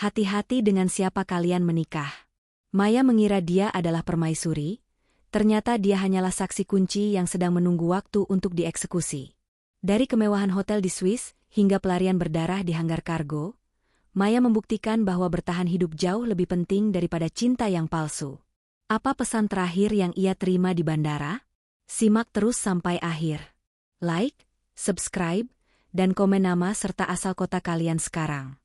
Hati-hati dengan siapa kalian menikah. Maya mengira dia adalah permaisuri, ternyata dia hanyalah saksi kunci yang sedang menunggu waktu untuk dieksekusi. Dari kemewahan hotel di Swiss hingga pelarian berdarah di hanggar kargo, Maya membuktikan bahwa bertahan hidup jauh lebih penting daripada cinta yang palsu. Apa pesan terakhir yang ia terima di bandara? Simak terus sampai akhir. Like, subscribe, dan komen nama serta asal kota kalian sekarang.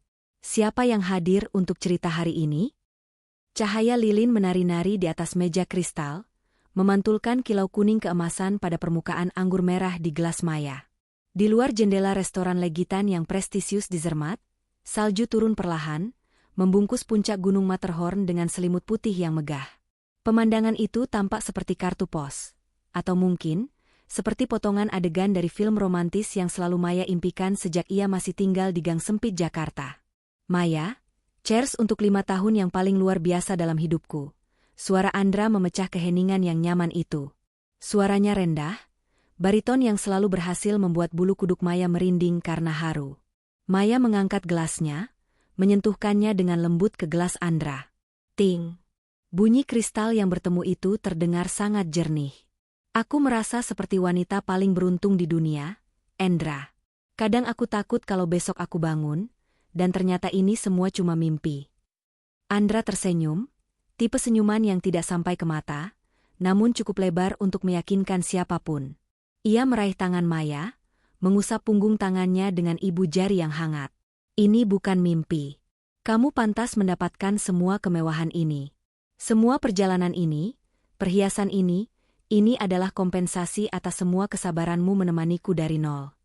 Siapa yang hadir untuk cerita hari ini? Cahaya lilin menari-nari di atas meja kristal, memantulkan kilau kuning keemasan pada permukaan anggur merah di gelas Maya. Di luar jendela restoran Legitan yang prestisius di Zermatt, salju turun perlahan, membungkus puncak gunung Matterhorn dengan selimut putih yang megah. Pemandangan itu tampak seperti kartu pos, atau mungkin seperti potongan adegan dari film romantis yang selalu Maya impikan sejak ia masih tinggal di gang sempit Jakarta. Maya, cheers untuk 5 tahun yang paling luar biasa dalam hidupku. Suara Andra memecah keheningan yang nyaman itu. Suaranya rendah, bariton yang selalu berhasil membuat bulu kuduk Maya merinding karena haru. Maya mengangkat gelasnya, menyentuhkannya dengan lembut ke gelas Andra. Ting! Bunyi kristal yang bertemu itu terdengar sangat jernih. Aku merasa seperti wanita paling beruntung di dunia, Andra. Kadang aku takut kalau besok aku bangun, dan ternyata ini semua cuma mimpi. Andra tersenyum, tipe senyuman yang tidak sampai ke mata, namun cukup lebar untuk meyakinkan siapapun. Ia meraih tangan Maya, mengusap punggung tangannya dengan ibu jari yang hangat. Ini bukan mimpi. Kamu pantas mendapatkan semua kemewahan ini. Semua perjalanan ini, perhiasan ini adalah kompensasi atas semua kesabaranmu menemaniku dari nol.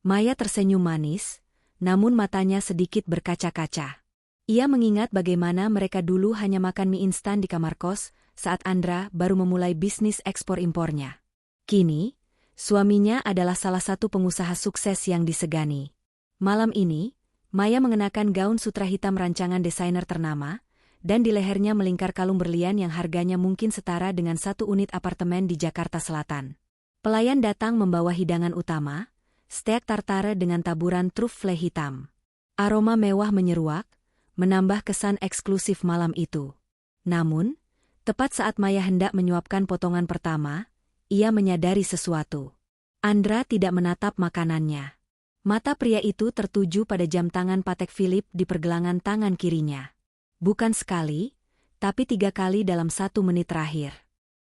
Maya tersenyum manis, namun matanya sedikit berkaca-kaca. Ia mengingat bagaimana mereka dulu hanya makan mie instan di kamar kos saat Andra baru memulai bisnis ekspor-impornya. Kini, suaminya adalah salah satu pengusaha sukses yang disegani. Malam ini, Maya mengenakan gaun sutra hitam rancangan desainer ternama, dan di lehernya melingkar kalung berlian yang harganya mungkin setara dengan 1 unit apartemen di Jakarta Selatan. Pelayan datang membawa hidangan utama, steak tartare dengan taburan truffle hitam. Aroma mewah menyeruak, menambah kesan eksklusif malam itu. Namun, tepat saat Maya hendak menyuapkan potongan pertama, ia menyadari sesuatu. Andra tidak menatap makanannya. Mata pria itu tertuju pada jam tangan Patek Philippe di pergelangan tangan kirinya. Bukan sekali, tapi 3 kali dalam 1 menit terakhir.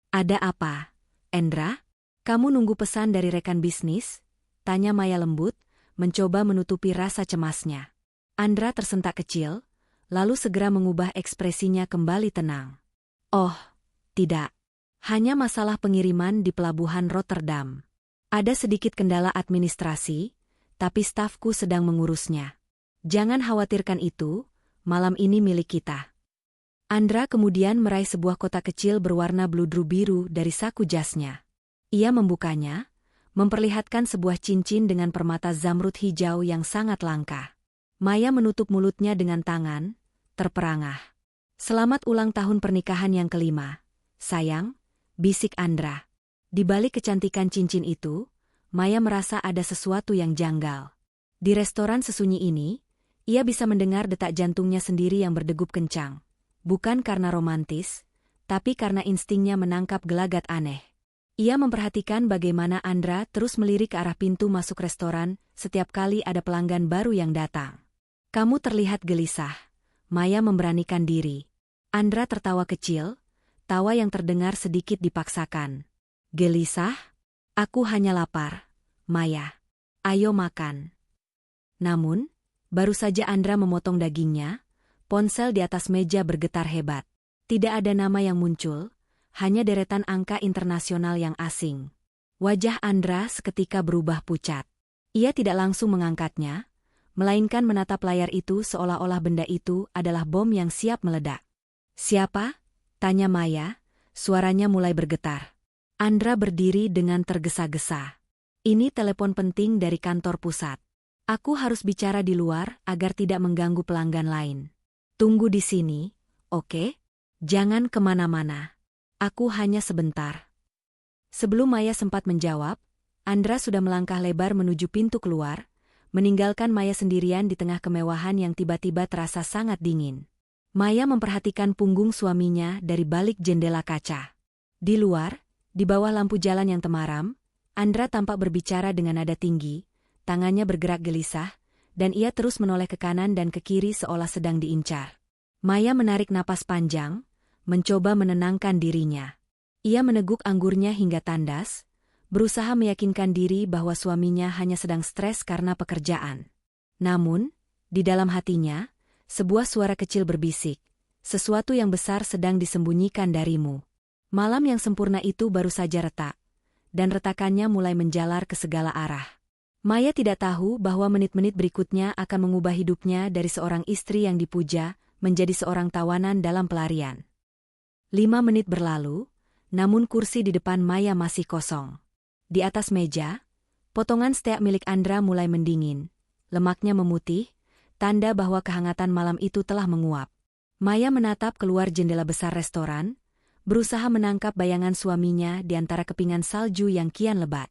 Ada apa, Andra? Kamu nunggu pesan dari rekan bisnis? Tanya Maya lembut, mencoba menutupi rasa cemasnya. Andra tersentak kecil, lalu segera mengubah ekspresinya kembali tenang. Oh, tidak. Hanya masalah pengiriman di pelabuhan Rotterdam. Ada sedikit kendala administrasi, tapi stafku sedang mengurusnya. Jangan khawatirkan itu, malam ini milik kita. Andra kemudian meraih sebuah kotak kecil berwarna bludru biru dari saku jasnya. Ia membukanya, memperlihatkan sebuah cincin dengan permata zamrud hijau yang sangat langka. Maya menutup mulutnya dengan tangan, terperangah. Selamat ulang tahun pernikahan yang kelima, sayang, bisik Andra. Di balik kecantikan cincin itu, Maya merasa ada sesuatu yang janggal. Di restoran sesunyi ini, ia bisa mendengar detak jantungnya sendiri yang berdegup kencang. Bukan karena romantis, tapi karena instingnya menangkap gelagat aneh. Ia memperhatikan bagaimana Andra terus melirik ke arah pintu masuk restoran setiap kali ada pelanggan baru yang datang. Kamu terlihat gelisah. Maya memberanikan diri. Andra tertawa kecil, tawa yang terdengar sedikit dipaksakan. Gelisah? Aku hanya lapar, Maya. Ayo makan. Namun, baru saja Andra memotong dagingnya, ponsel di atas meja bergetar hebat. Tidak ada nama yang muncul, hanya deretan angka internasional yang asing. Wajah Andra seketika berubah pucat. Ia tidak langsung mengangkatnya, melainkan menatap layar itu seolah-olah benda itu adalah bom yang siap meledak. Siapa? Tanya Maya, suaranya mulai bergetar. Andra berdiri dengan tergesa-gesa. Ini telepon penting dari kantor pusat. Aku harus bicara di luar agar tidak mengganggu pelanggan lain. Tunggu di sini, oke? Jangan kemana-mana. Aku hanya sebentar. Sebelum Maya sempat menjawab, Andra sudah melangkah lebar menuju pintu keluar, meninggalkan Maya sendirian di tengah kemewahan yang tiba-tiba terasa sangat dingin. Maya memperhatikan punggung suaminya dari balik jendela kaca. Di luar, di bawah lampu jalan yang temaram, Andra tampak berbicara dengan nada tinggi, tangannya bergerak gelisah, dan ia terus menoleh ke kanan dan ke kiri seolah sedang diincar. Maya menarik napas panjang, mencoba menenangkan dirinya. Ia meneguk anggurnya hingga tandas, berusaha meyakinkan diri bahwa suaminya hanya sedang stres karena pekerjaan. Namun, di dalam hatinya, sebuah suara kecil berbisik, sesuatu yang besar sedang disembunyikan darimu. Malam yang sempurna itu baru saja retak, dan retakannya mulai menjalar ke segala arah. Maya tidak tahu bahwa menit-menit berikutnya akan mengubah hidupnya dari seorang istri yang dipuja menjadi seorang tawanan dalam pelarian. 5 menit berlalu, namun kursi di depan Maya masih kosong. Di atas meja, potongan steak milik Andra mulai mendingin, lemaknya memutih, tanda bahwa kehangatan malam itu telah menguap. Maya menatap keluar jendela besar restoran, berusaha menangkap bayangan suaminya di antara kepingan salju yang kian lebat.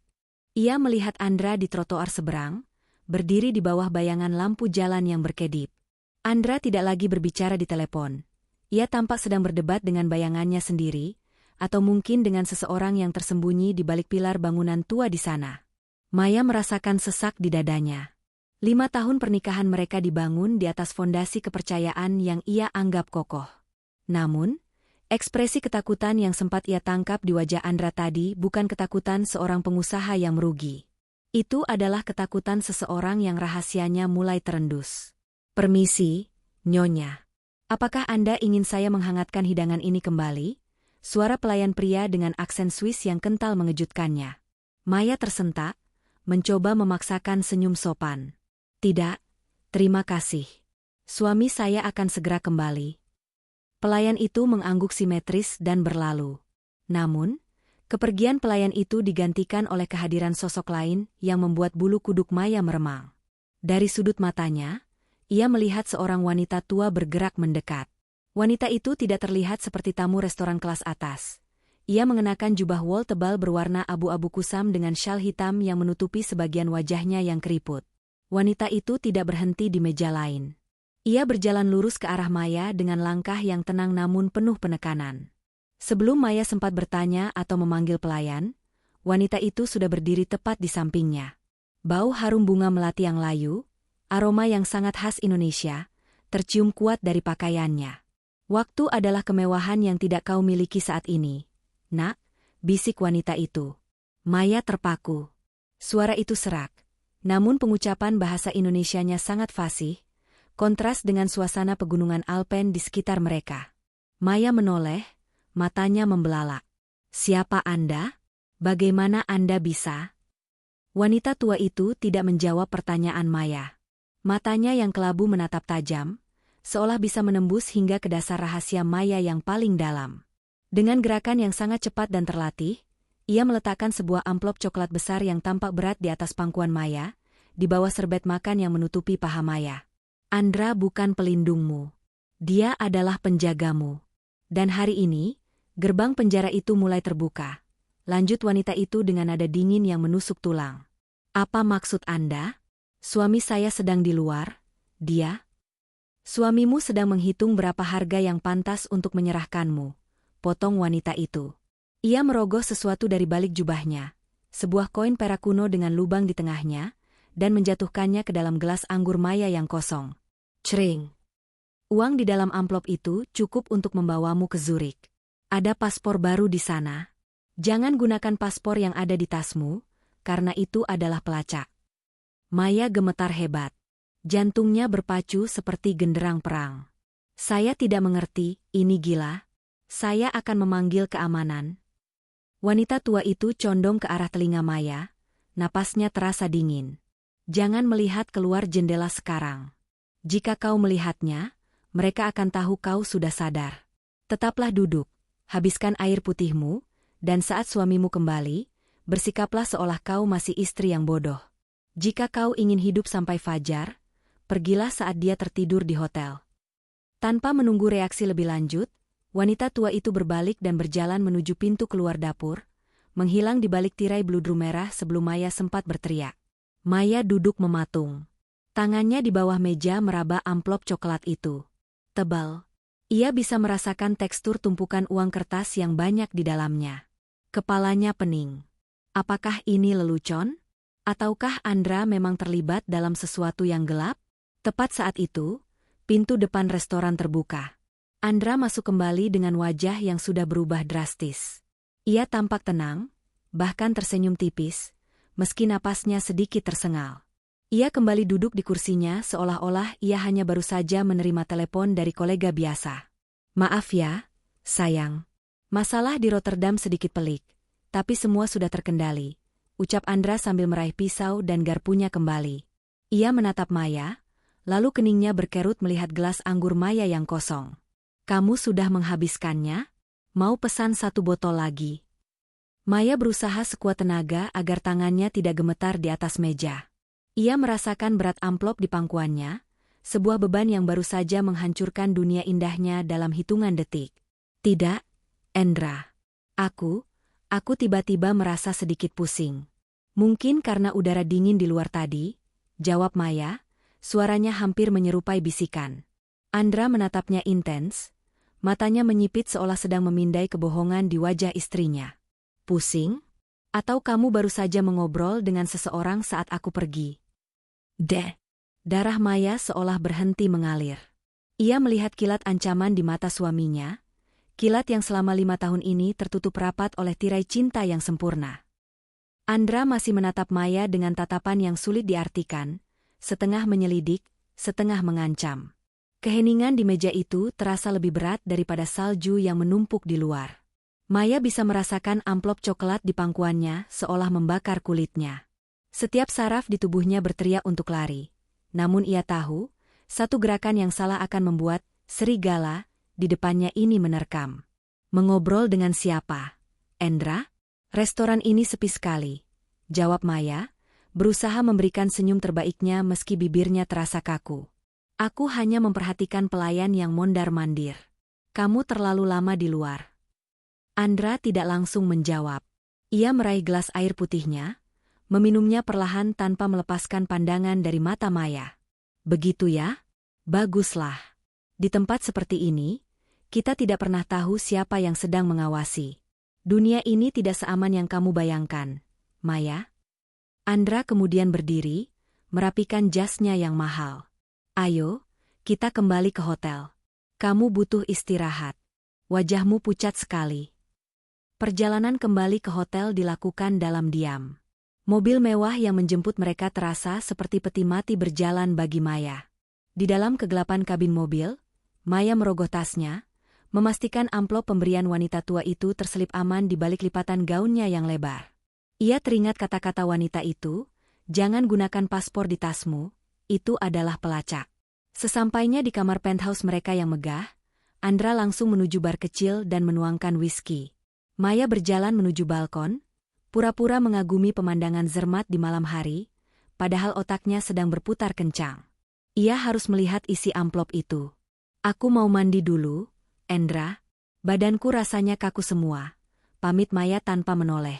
Ia melihat Andra di trotoar seberang, berdiri di bawah bayangan lampu jalan yang berkedip. Andra tidak lagi berbicara di telepon. Ia tampak sedang berdebat dengan bayangannya sendiri, atau mungkin dengan seseorang yang tersembunyi di balik pilar bangunan tua di sana. Maya merasakan sesak di dadanya. 5 tahun pernikahan mereka dibangun di atas fondasi kepercayaan yang ia anggap kokoh. Namun, ekspresi ketakutan yang sempat ia tangkap di wajah Andra tadi bukan ketakutan seorang pengusaha yang merugi. Itu adalah ketakutan seseorang yang rahasianya mulai terendus. "Permisi, Nyonya. Apakah Anda ingin saya menghangatkan hidangan ini kembali?" Suara pelayan pria dengan aksen Swiss yang kental mengejutkannya. Maya tersentak, mencoba memaksakan senyum sopan. "Tidak, terima kasih. Suami saya akan segera kembali." Pelayan itu mengangguk simetris dan berlalu. Namun, kepergian pelayan itu digantikan oleh kehadiran sosok lain yang membuat bulu kuduk Maya meremang. Dari sudut matanya, ia melihat seorang wanita tua bergerak mendekat. Wanita itu tidak terlihat seperti tamu restoran kelas atas. Ia mengenakan jubah wol tebal berwarna abu-abu kusam dengan syal hitam yang menutupi sebagian wajahnya yang keriput. Wanita itu tidak berhenti di meja lain. Ia berjalan lurus ke arah Maya dengan langkah yang tenang namun penuh penekanan. Sebelum Maya sempat bertanya atau memanggil pelayan, wanita itu sudah berdiri tepat di sampingnya. Bau harum bunga melati yang layu, aroma yang sangat khas Indonesia, tercium kuat dari pakaiannya. "Waktu adalah kemewahan yang tidak kau miliki saat ini, Nak," bisik wanita itu. Maya terpaku. Suara itu serak, namun pengucapan bahasa Indonesianya sangat fasih, kontras dengan suasana pegunungan Alpen di sekitar mereka. Maya menoleh, matanya membelalak. "Siapa Anda? Bagaimana Anda bisa?" Wanita tua itu tidak menjawab pertanyaan Maya. Matanya yang kelabu menatap tajam, seolah bisa menembus hingga ke dasar rahasia Maya yang paling dalam. Dengan gerakan yang sangat cepat dan terlatih, ia meletakkan sebuah amplop coklat besar yang tampak berat di atas pangkuan Maya, di bawah serbet makan yang menutupi paha Maya. "Andra bukan pelindungmu. Dia adalah penjagamu. Dan hari ini, gerbang penjara itu mulai terbuka," lanjut wanita itu dengan nada dingin yang menusuk tulang. "Apa maksud Anda? Suami saya sedang di luar, dia..." "Suamimu sedang menghitung berapa harga yang pantas untuk menyerahkanmu," potong wanita itu. Ia merogoh sesuatu dari balik jubahnya, sebuah koin perak kuno dengan lubang di tengahnya, dan menjatuhkannya ke dalam gelas anggur Maya yang kosong. Cring. "Uang di dalam amplop itu cukup untuk membawamu ke Zurich. Ada paspor baru di sana. Jangan gunakan paspor yang ada di tasmu, karena itu adalah pelacak." Maya gemetar hebat. Jantungnya berpacu seperti genderang perang. "Saya tidak mengerti, ini gila. Saya akan memanggil keamanan." Wanita tua itu condong ke arah telinga Maya, napasnya terasa dingin. "Jangan melihat keluar jendela sekarang. Jika kau melihatnya, mereka akan tahu kau sudah sadar. Tetaplah duduk, habiskan air putihmu, dan saat suamimu kembali, bersikaplah seolah kau masih istri yang bodoh. Jika kau ingin hidup sampai fajar, pergilah saat dia tertidur di hotel." Tanpa menunggu reaksi lebih lanjut, wanita tua itu berbalik dan berjalan menuju pintu keluar dapur, menghilang di balik tirai bludru merah sebelum Maya sempat berteriak. Maya duduk mematung. Tangannya di bawah meja meraba amplop coklat itu. Tebal. Ia bisa merasakan tekstur tumpukan uang kertas yang banyak di dalamnya. Kepalanya pening. Apakah ini lelucon? Ataukah Andra memang terlibat dalam sesuatu yang gelap? Tepat saat itu, pintu depan restoran terbuka. Andra masuk kembali dengan wajah yang sudah berubah drastis. Ia tampak tenang, bahkan tersenyum tipis, meski napasnya sedikit tersengal. Ia kembali duduk di kursinya seolah-olah ia hanya baru saja menerima telepon dari kolega biasa. Maaf ya, sayang. Masalah di Rotterdam sedikit pelik, tapi semua sudah terkendali, ucap Andra sambil meraih pisau dan garpunya kembali. Ia menatap Maya, lalu keningnya berkerut melihat gelas anggur Maya yang kosong. Kamu sudah menghabiskannya? Mau pesan 1 botol lagi? Maya berusaha sekuat tenaga agar tangannya tidak gemetar di atas meja. Ia merasakan berat amplop di pangkuannya, sebuah beban yang baru saja menghancurkan dunia indahnya dalam hitungan detik. Tidak, Andra. Aku tiba-tiba merasa sedikit pusing. Mungkin karena udara dingin di luar tadi, jawab Maya, suaranya hampir menyerupai bisikan. Andra menatapnya intens, matanya menyipit seolah sedang memindai kebohongan di wajah istrinya. Pusing? Atau kamu baru saja mengobrol dengan seseorang saat aku pergi? Darah Maya seolah berhenti mengalir. Ia melihat kilat ancaman di mata suaminya, kilat yang selama 5 tahun ini tertutup rapat oleh tirai cinta yang sempurna. Andra masih menatap Maya dengan tatapan yang sulit diartikan, setengah menyelidik, setengah mengancam. Keheningan di meja itu terasa lebih berat daripada salju yang menumpuk di luar. Maya bisa merasakan amplop coklat di pangkuannya seolah membakar kulitnya. Setiap saraf di tubuhnya berteriak untuk lari. Namun ia tahu, satu gerakan yang salah akan membuat serigala di depannya ini menerkam. Mengobrol dengan siapa? Andra? Restoran ini sepi sekali, jawab Maya, berusaha memberikan senyum terbaiknya meski bibirnya terasa kaku. Aku hanya memperhatikan pelayan yang mondar-mandir. Kamu terlalu lama di luar. Andra tidak langsung menjawab. Ia meraih gelas air putihnya, meminumnya perlahan tanpa melepaskan pandangan dari mata Maya. Begitu ya? Baguslah. Di tempat seperti ini, kita tidak pernah tahu siapa yang sedang mengawasi. Dunia ini tidak seaman yang kamu bayangkan, Maya. Andra kemudian berdiri, merapikan jasnya yang mahal. Ayo, kita kembali ke hotel. Kamu butuh istirahat. Wajahmu pucat sekali. Perjalanan kembali ke hotel dilakukan dalam diam. Mobil mewah yang menjemput mereka terasa seperti peti mati berjalan bagi Maya. Di dalam kegelapan kabin mobil, Maya merogoh tasnya, memastikan amplop pemberian wanita tua itu terselip aman di balik lipatan gaunnya yang lebar. Ia teringat kata-kata wanita itu, jangan gunakan paspor di tasmu, itu adalah pelacak. Sesampainya di kamar penthouse mereka yang megah, Andra langsung menuju bar kecil dan menuangkan whisky. Maya berjalan menuju balkon, pura-pura mengagumi pemandangan zermat di malam hari, padahal otaknya sedang berputar kencang. Ia harus melihat isi amplop itu. Aku mau mandi dulu, Andra. Badanku rasanya kaku semua, pamit Maya tanpa menoleh.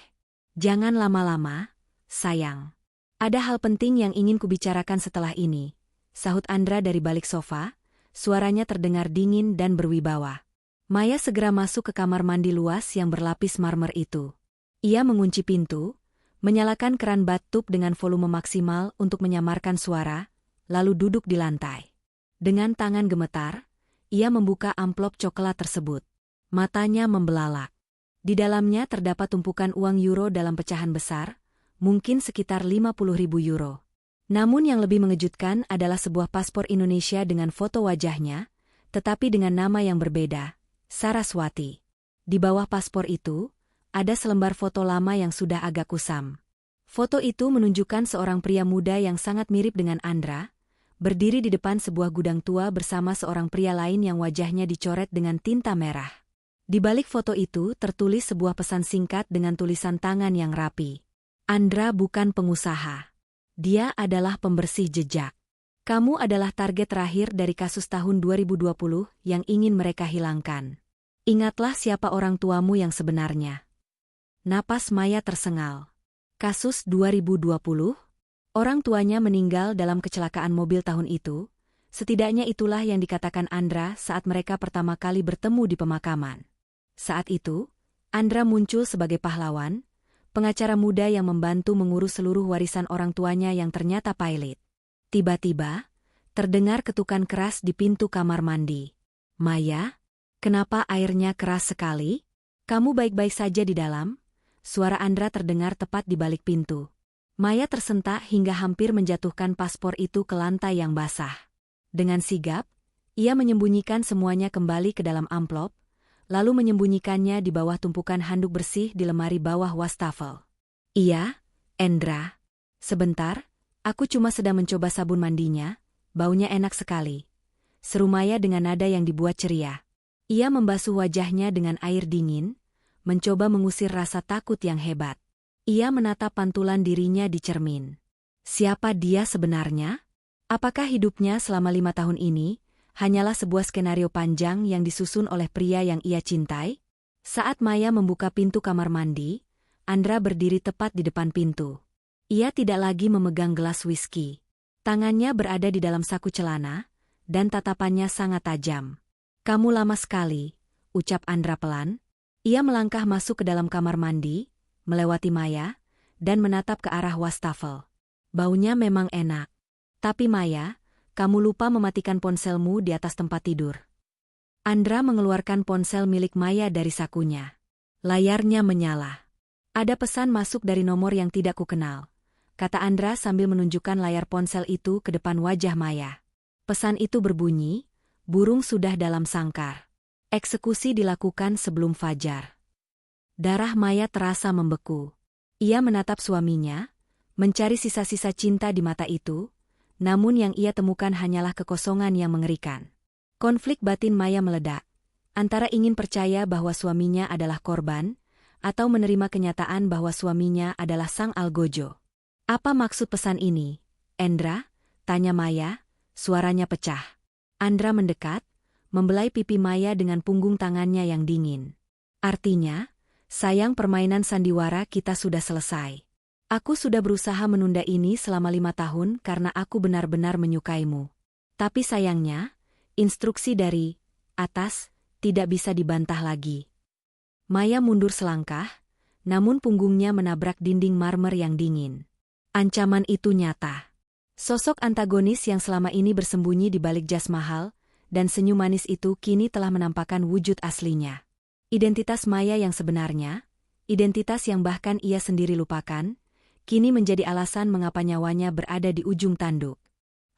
Jangan lama-lama, sayang. Ada hal penting yang ingin kubicarakan setelah ini, sahut Andra dari balik sofa, suaranya terdengar dingin dan berwibawa. Maya segera masuk ke kamar mandi luas yang berlapis marmer itu. Ia mengunci pintu, menyalakan keran bathtub dengan volume maksimal untuk menyamarkan suara, lalu duduk di lantai. Dengan tangan gemetar, ia membuka amplop coklat tersebut. Matanya membelalak. Di dalamnya terdapat tumpukan uang euro dalam pecahan besar, mungkin sekitar 50.000 euro. Namun yang lebih mengejutkan adalah sebuah paspor Indonesia dengan foto wajahnya, tetapi dengan nama yang berbeda, Saraswati. Di bawah paspor itu, ada selembar foto lama yang sudah agak kusam. Foto itu menunjukkan seorang pria muda yang sangat mirip dengan Andra, berdiri di depan sebuah gudang tua bersama seorang pria lain yang wajahnya dicoret dengan tinta merah. Di balik foto itu tertulis sebuah pesan singkat dengan tulisan tangan yang rapi. Andra bukan pengusaha. Dia adalah pembersih jejak. Kamu adalah target terakhir dari kasus tahun 2020 yang ingin mereka hilangkan. Ingatlah siapa orang tuamu yang sebenarnya. Napas Maya tersengal. Kasus 2020? Orang tuanya meninggal dalam kecelakaan mobil tahun itu. Setidaknya itulah yang dikatakan Andra saat mereka pertama kali bertemu di pemakaman. Saat itu, Andra muncul sebagai pahlawan, pengacara muda yang membantu mengurus seluruh warisan orang tuanya yang ternyata pailit. Tiba-tiba, terdengar ketukan keras di pintu kamar mandi. "Maya, kenapa airnya keras sekali? Kamu baik-baik saja di dalam?" Suara Andra terdengar tepat di balik pintu. Maya tersentak hingga hampir menjatuhkan paspor itu ke lantai yang basah. Dengan sigap, ia menyembunyikan semuanya kembali ke dalam amplop, lalu menyembunyikannya di bawah tumpukan handuk bersih di lemari bawah wastafel. "Iya, Endra. Sebentar, aku cuma sedang mencoba sabun mandinya, baunya enak sekali," seru Maya dengan nada yang dibuat ceria. Ia membasuh wajahnya dengan air dingin, mencoba mengusir rasa takut yang hebat. Ia menatap pantulan dirinya di cermin. Siapa dia sebenarnya? Apakah hidupnya selama 5 tahun ini hanyalah sebuah skenario panjang yang disusun oleh pria yang ia cintai? Saat Maya membuka pintu kamar mandi, Andra berdiri tepat di depan pintu. Ia tidak lagi memegang gelas whisky. Tangannya berada di dalam saku celana, dan tatapannya sangat tajam. "Kamu lama sekali," ucap Andra pelan. Ia melangkah masuk ke dalam kamar mandi, melewati Maya, dan menatap ke arah wastafel. Baunya memang enak. "Tapi Maya, kamu lupa mematikan ponselmu di atas tempat tidur." Andra mengeluarkan ponsel milik Maya dari sakunya. Layarnya menyala. "Ada pesan masuk dari nomor yang tidak kukenal," kata Andra sambil menunjukkan layar ponsel itu ke depan wajah Maya. Pesan itu berbunyi, "Burung sudah dalam sangkar. Eksekusi dilakukan sebelum fajar." Darah Maya terasa membeku. Ia menatap suaminya, mencari sisa-sisa cinta di mata itu, namun yang ia temukan hanyalah kekosongan yang mengerikan. Konflik batin Maya meledak, antara ingin percaya bahwa suaminya adalah korban, atau menerima kenyataan bahwa suaminya adalah sang algojo. "Apa maksud pesan ini, Endra?" tanya Maya, suaranya pecah. Andra mendekat, membelai pipi Maya dengan punggung tangannya yang dingin. "Artinya, sayang, permainan sandiwara kita sudah selesai. Aku sudah berusaha menunda ini selama 5 tahun karena aku benar-benar menyukaimu. Tapi sayangnya, instruksi dari atas tidak bisa dibantah lagi." Maya mundur selangkah, namun punggungnya menabrak dinding marmer yang dingin. Ancaman itu nyata. Sosok antagonis yang selama ini bersembunyi di balik jas mahal, dan senyum manis itu kini telah menampakkan wujud aslinya. Identitas Maya yang sebenarnya, identitas yang bahkan ia sendiri lupakan, kini menjadi alasan mengapa nyawanya berada di ujung tanduk.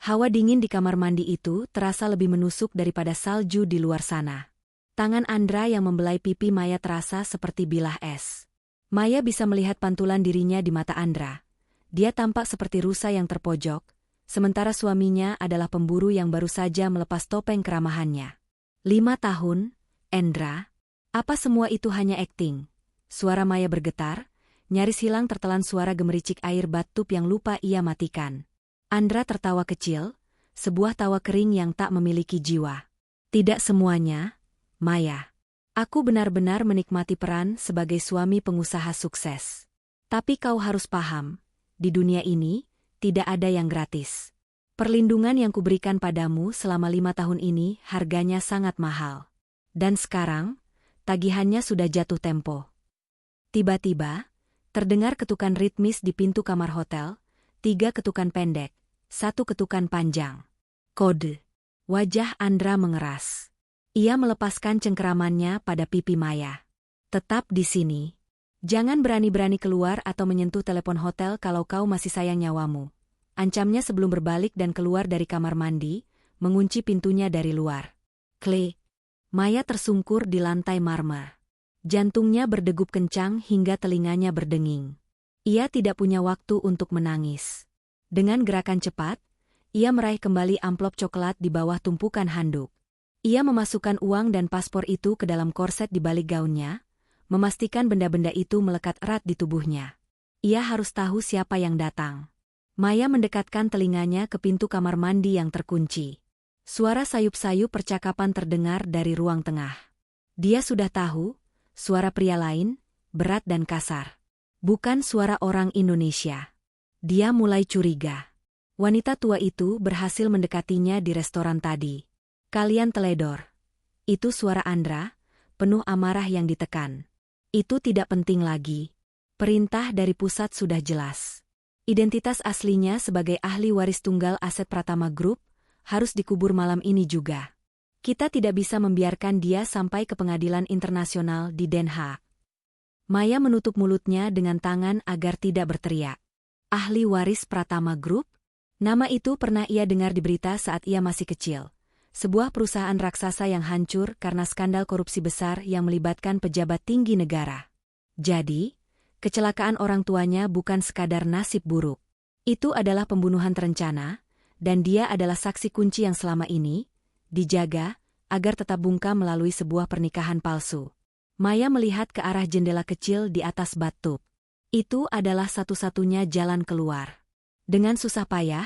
Hawa dingin di kamar mandi itu terasa lebih menusuk daripada salju di luar sana. Tangan Andra yang membelai pipi Maya terasa seperti bilah es. Maya bisa melihat pantulan dirinya di mata Andra. Dia tampak seperti rusa yang terpojok, sementara suaminya adalah pemburu yang baru saja melepas topeng keramahannya. 5 tahun, Endra. Apa semua itu hanya akting? Suara Maya bergetar, nyaris hilang tertelan suara gemericik air bathtub yang lupa ia matikan. Andra tertawa kecil, sebuah tawa kering yang tak memiliki jiwa. "Tidak semuanya, Maya. Aku benar-benar menikmati peran sebagai suami pengusaha sukses. Tapi kau harus paham, di dunia ini, tidak ada yang gratis. Perlindungan yang kuberikan padamu selama 5 tahun ini harganya sangat mahal. Dan sekarang, tagihannya sudah jatuh tempo." Tiba-tiba, terdengar ketukan ritmis di pintu kamar hotel, 3 ketukan pendek, 1 ketukan panjang. Kode. Wajah Andra mengeras. Ia melepaskan cengkeramannya pada pipi Maya. "Tetap di sini. Jangan berani-berani keluar atau menyentuh telepon hotel kalau kau masih sayang nyawamu," ancamnya sebelum berbalik dan keluar dari kamar mandi, mengunci pintunya dari luar. Klik. Maya tersungkur di lantai marmer. Jantungnya berdegup kencang hingga telinganya berdenging. Ia tidak punya waktu untuk menangis. Dengan gerakan cepat, ia meraih kembali amplop coklat di bawah tumpukan handuk. Ia memasukkan uang dan paspor itu ke dalam korset di balik gaunnya, memastikan benda-benda itu melekat erat di tubuhnya. Ia harus tahu siapa yang datang. Maya mendekatkan telinganya ke pintu kamar mandi yang terkunci. Suara sayup-sayup percakapan terdengar dari ruang tengah. Dia sudah tahu, suara pria lain, berat dan kasar. Bukan suara orang Indonesia. Dia mulai curiga. Wanita tua itu berhasil mendekatinya di restoran tadi. Kalian teledor. Itu suara Andra, penuh amarah yang ditekan. Itu tidak penting lagi. Perintah dari pusat sudah jelas. Identitas aslinya sebagai ahli waris tunggal aset Pratama Group harus dikubur malam ini juga. Kita tidak bisa membiarkan dia sampai ke pengadilan internasional di Den Haag. Maya menutup mulutnya dengan tangan agar tidak berteriak. Ahli waris Pratama Group? Nama itu pernah ia dengar di berita saat ia masih kecil. Sebuah perusahaan raksasa yang hancur karena skandal korupsi besar yang melibatkan pejabat tinggi negara. Jadi, kecelakaan orang tuanya bukan sekadar nasib buruk. Itu adalah pembunuhan terencana, dan dia adalah saksi kunci yang selama ini dijaga agar tetap bungkam melalui sebuah pernikahan palsu. Maya melihat ke arah jendela kecil di atas bathtub. Itu adalah satu-satunya jalan keluar. Dengan susah payah,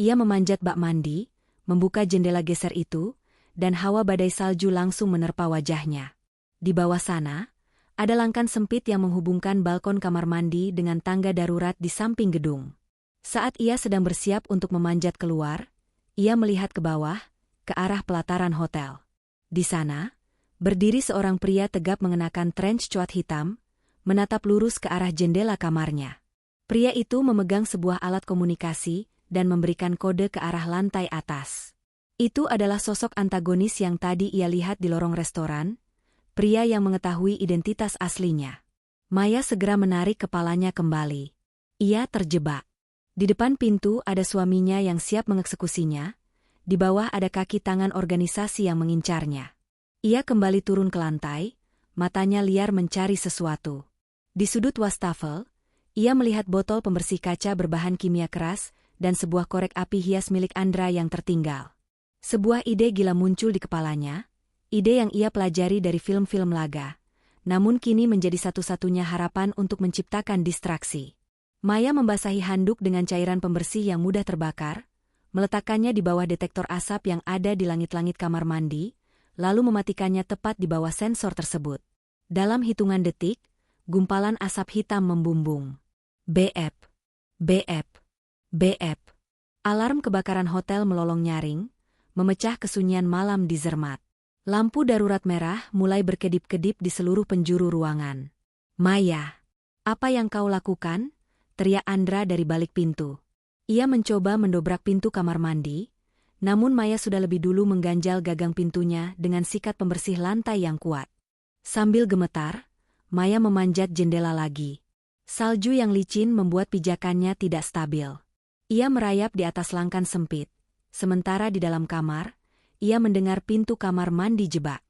ia memanjat bak mandi, membuka jendela geser itu, dan hawa badai salju langsung menerpa wajahnya. Di bawah sana, ada langkan sempit yang menghubungkan balkon kamar mandi dengan tangga darurat di samping gedung. Saat ia sedang bersiap untuk memanjat keluar, ia melihat ke bawah, ke arah pelataran hotel. Di sana, berdiri seorang pria tegap mengenakan trench coat hitam, menatap lurus ke arah jendela kamarnya. Pria itu memegang sebuah alat komunikasi dan memberikan kode ke arah lantai atas. Itu adalah sosok antagonis yang tadi ia lihat di lorong restoran, pria yang mengetahui identitas aslinya. Maya segera menarik kepalanya kembali. Ia terjebak. Di depan pintu ada suaminya yang siap mengeksekusinya, di bawah ada kaki tangan organisasi yang mengincarnya. Ia kembali turun ke lantai, matanya liar mencari sesuatu. Di sudut wastafel, ia melihat botol pembersih kaca berbahan kimia keras dan sebuah korek api hias milik Andra yang tertinggal. Sebuah ide gila muncul di kepalanya, ide yang ia pelajari dari film-film laga, namun kini menjadi satu-satunya harapan untuk menciptakan distraksi. Maya membasahi handuk dengan cairan pembersih yang mudah terbakar, meletakkannya di bawah detektor asap yang ada di langit-langit kamar mandi, lalu mematikannya tepat di bawah sensor tersebut. Dalam hitungan detik, gumpalan asap hitam membumbung. BF, BF, BF. Alarm kebakaran hotel melolong nyaring, memecah kesunyian malam di Zermatt. Lampu darurat merah mulai berkedip-kedip di seluruh penjuru ruangan. Maya, apa yang kau lakukan? Teriak Andra dari balik pintu. Ia mencoba mendobrak pintu kamar mandi, namun Maya sudah lebih dulu mengganjal gagang pintunya dengan sikat pembersih lantai yang kuat. Sambil gemetar, Maya memanjat jendela lagi. Salju yang licin membuat pijakannya tidak stabil. Ia merayap di atas langkan sempit, sementara di dalam kamar, ia mendengar pintu kamar mandi jebak.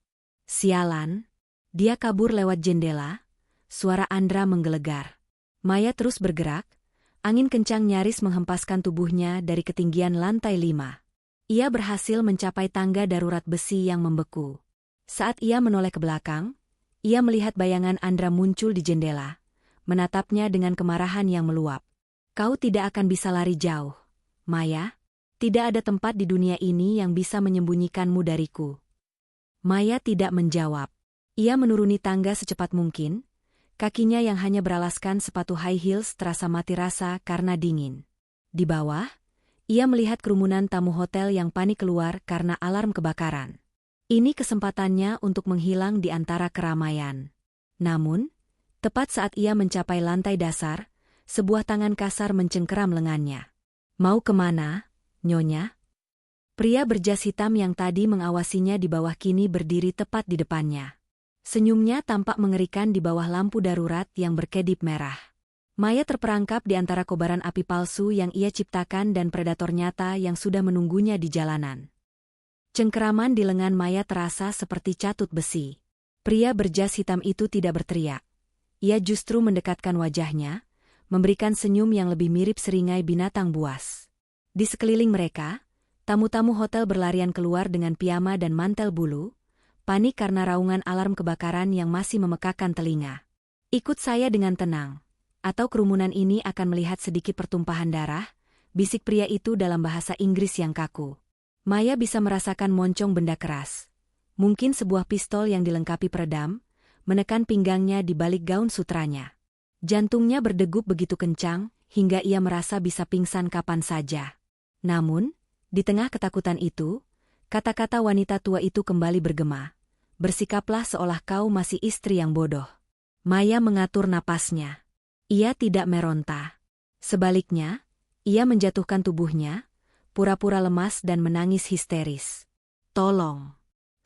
Sialan, dia kabur lewat jendela, suara Andra menggelegar. Maya terus bergerak, angin kencang nyaris menghempaskan tubuhnya dari ketinggian lantai 5. Ia berhasil mencapai tangga darurat besi yang membeku. Saat ia menoleh ke belakang, ia melihat bayangan Andra muncul di jendela, menatapnya dengan kemarahan yang meluap. Kau tidak akan bisa lari jauh, Maya. Tidak ada tempat di dunia ini yang bisa menyembunyikanmu dariku. Maya tidak menjawab. Ia menuruni tangga secepat mungkin, kakinya yang hanya beralaskan sepatu high heels terasa mati rasa karena dingin. Di bawah, ia melihat kerumunan tamu hotel yang panik keluar karena alarm kebakaran. Ini kesempatannya untuk menghilang di antara keramaian. Namun, tepat saat ia mencapai lantai dasar, sebuah tangan kasar mencengkeram lengannya. Mau kemana, Nyonya? Pria berjas hitam yang tadi mengawasinya di bawah kini berdiri tepat di depannya. Senyumnya tampak mengerikan di bawah lampu darurat yang berkedip merah. Maya terperangkap di antara kobaran api palsu yang ia ciptakan dan predator nyata yang sudah menunggunya di jalanan. Cengkeraman di lengan Maya terasa seperti catut besi. Pria berjas hitam itu tidak berteriak. Ia justru mendekatkan wajahnya, memberikan senyum yang lebih mirip seringai binatang buas. Di sekeliling mereka, tamu-tamu hotel berlarian keluar dengan piyama dan mantel bulu, panik karena raungan alarm kebakaran yang masih memekakan telinga. Ikut saya dengan tenang, atau kerumunan ini akan melihat sedikit pertumpahan darah, bisik pria itu dalam bahasa Inggris yang kaku. Maya bisa merasakan moncong benda keras. Mungkin sebuah pistol yang dilengkapi peredam, menekan pinggangnya di balik gaun sutranya. Jantungnya berdegup begitu kencang, hingga ia merasa bisa pingsan kapan saja. Namun, di tengah ketakutan itu, kata-kata wanita tua itu kembali bergema. Bersikaplah seolah kau masih istri yang bodoh. Maya mengatur napasnya. Ia tidak meronta. Sebaliknya, ia menjatuhkan tubuhnya, pura-pura lemas dan menangis histeris. Tolong.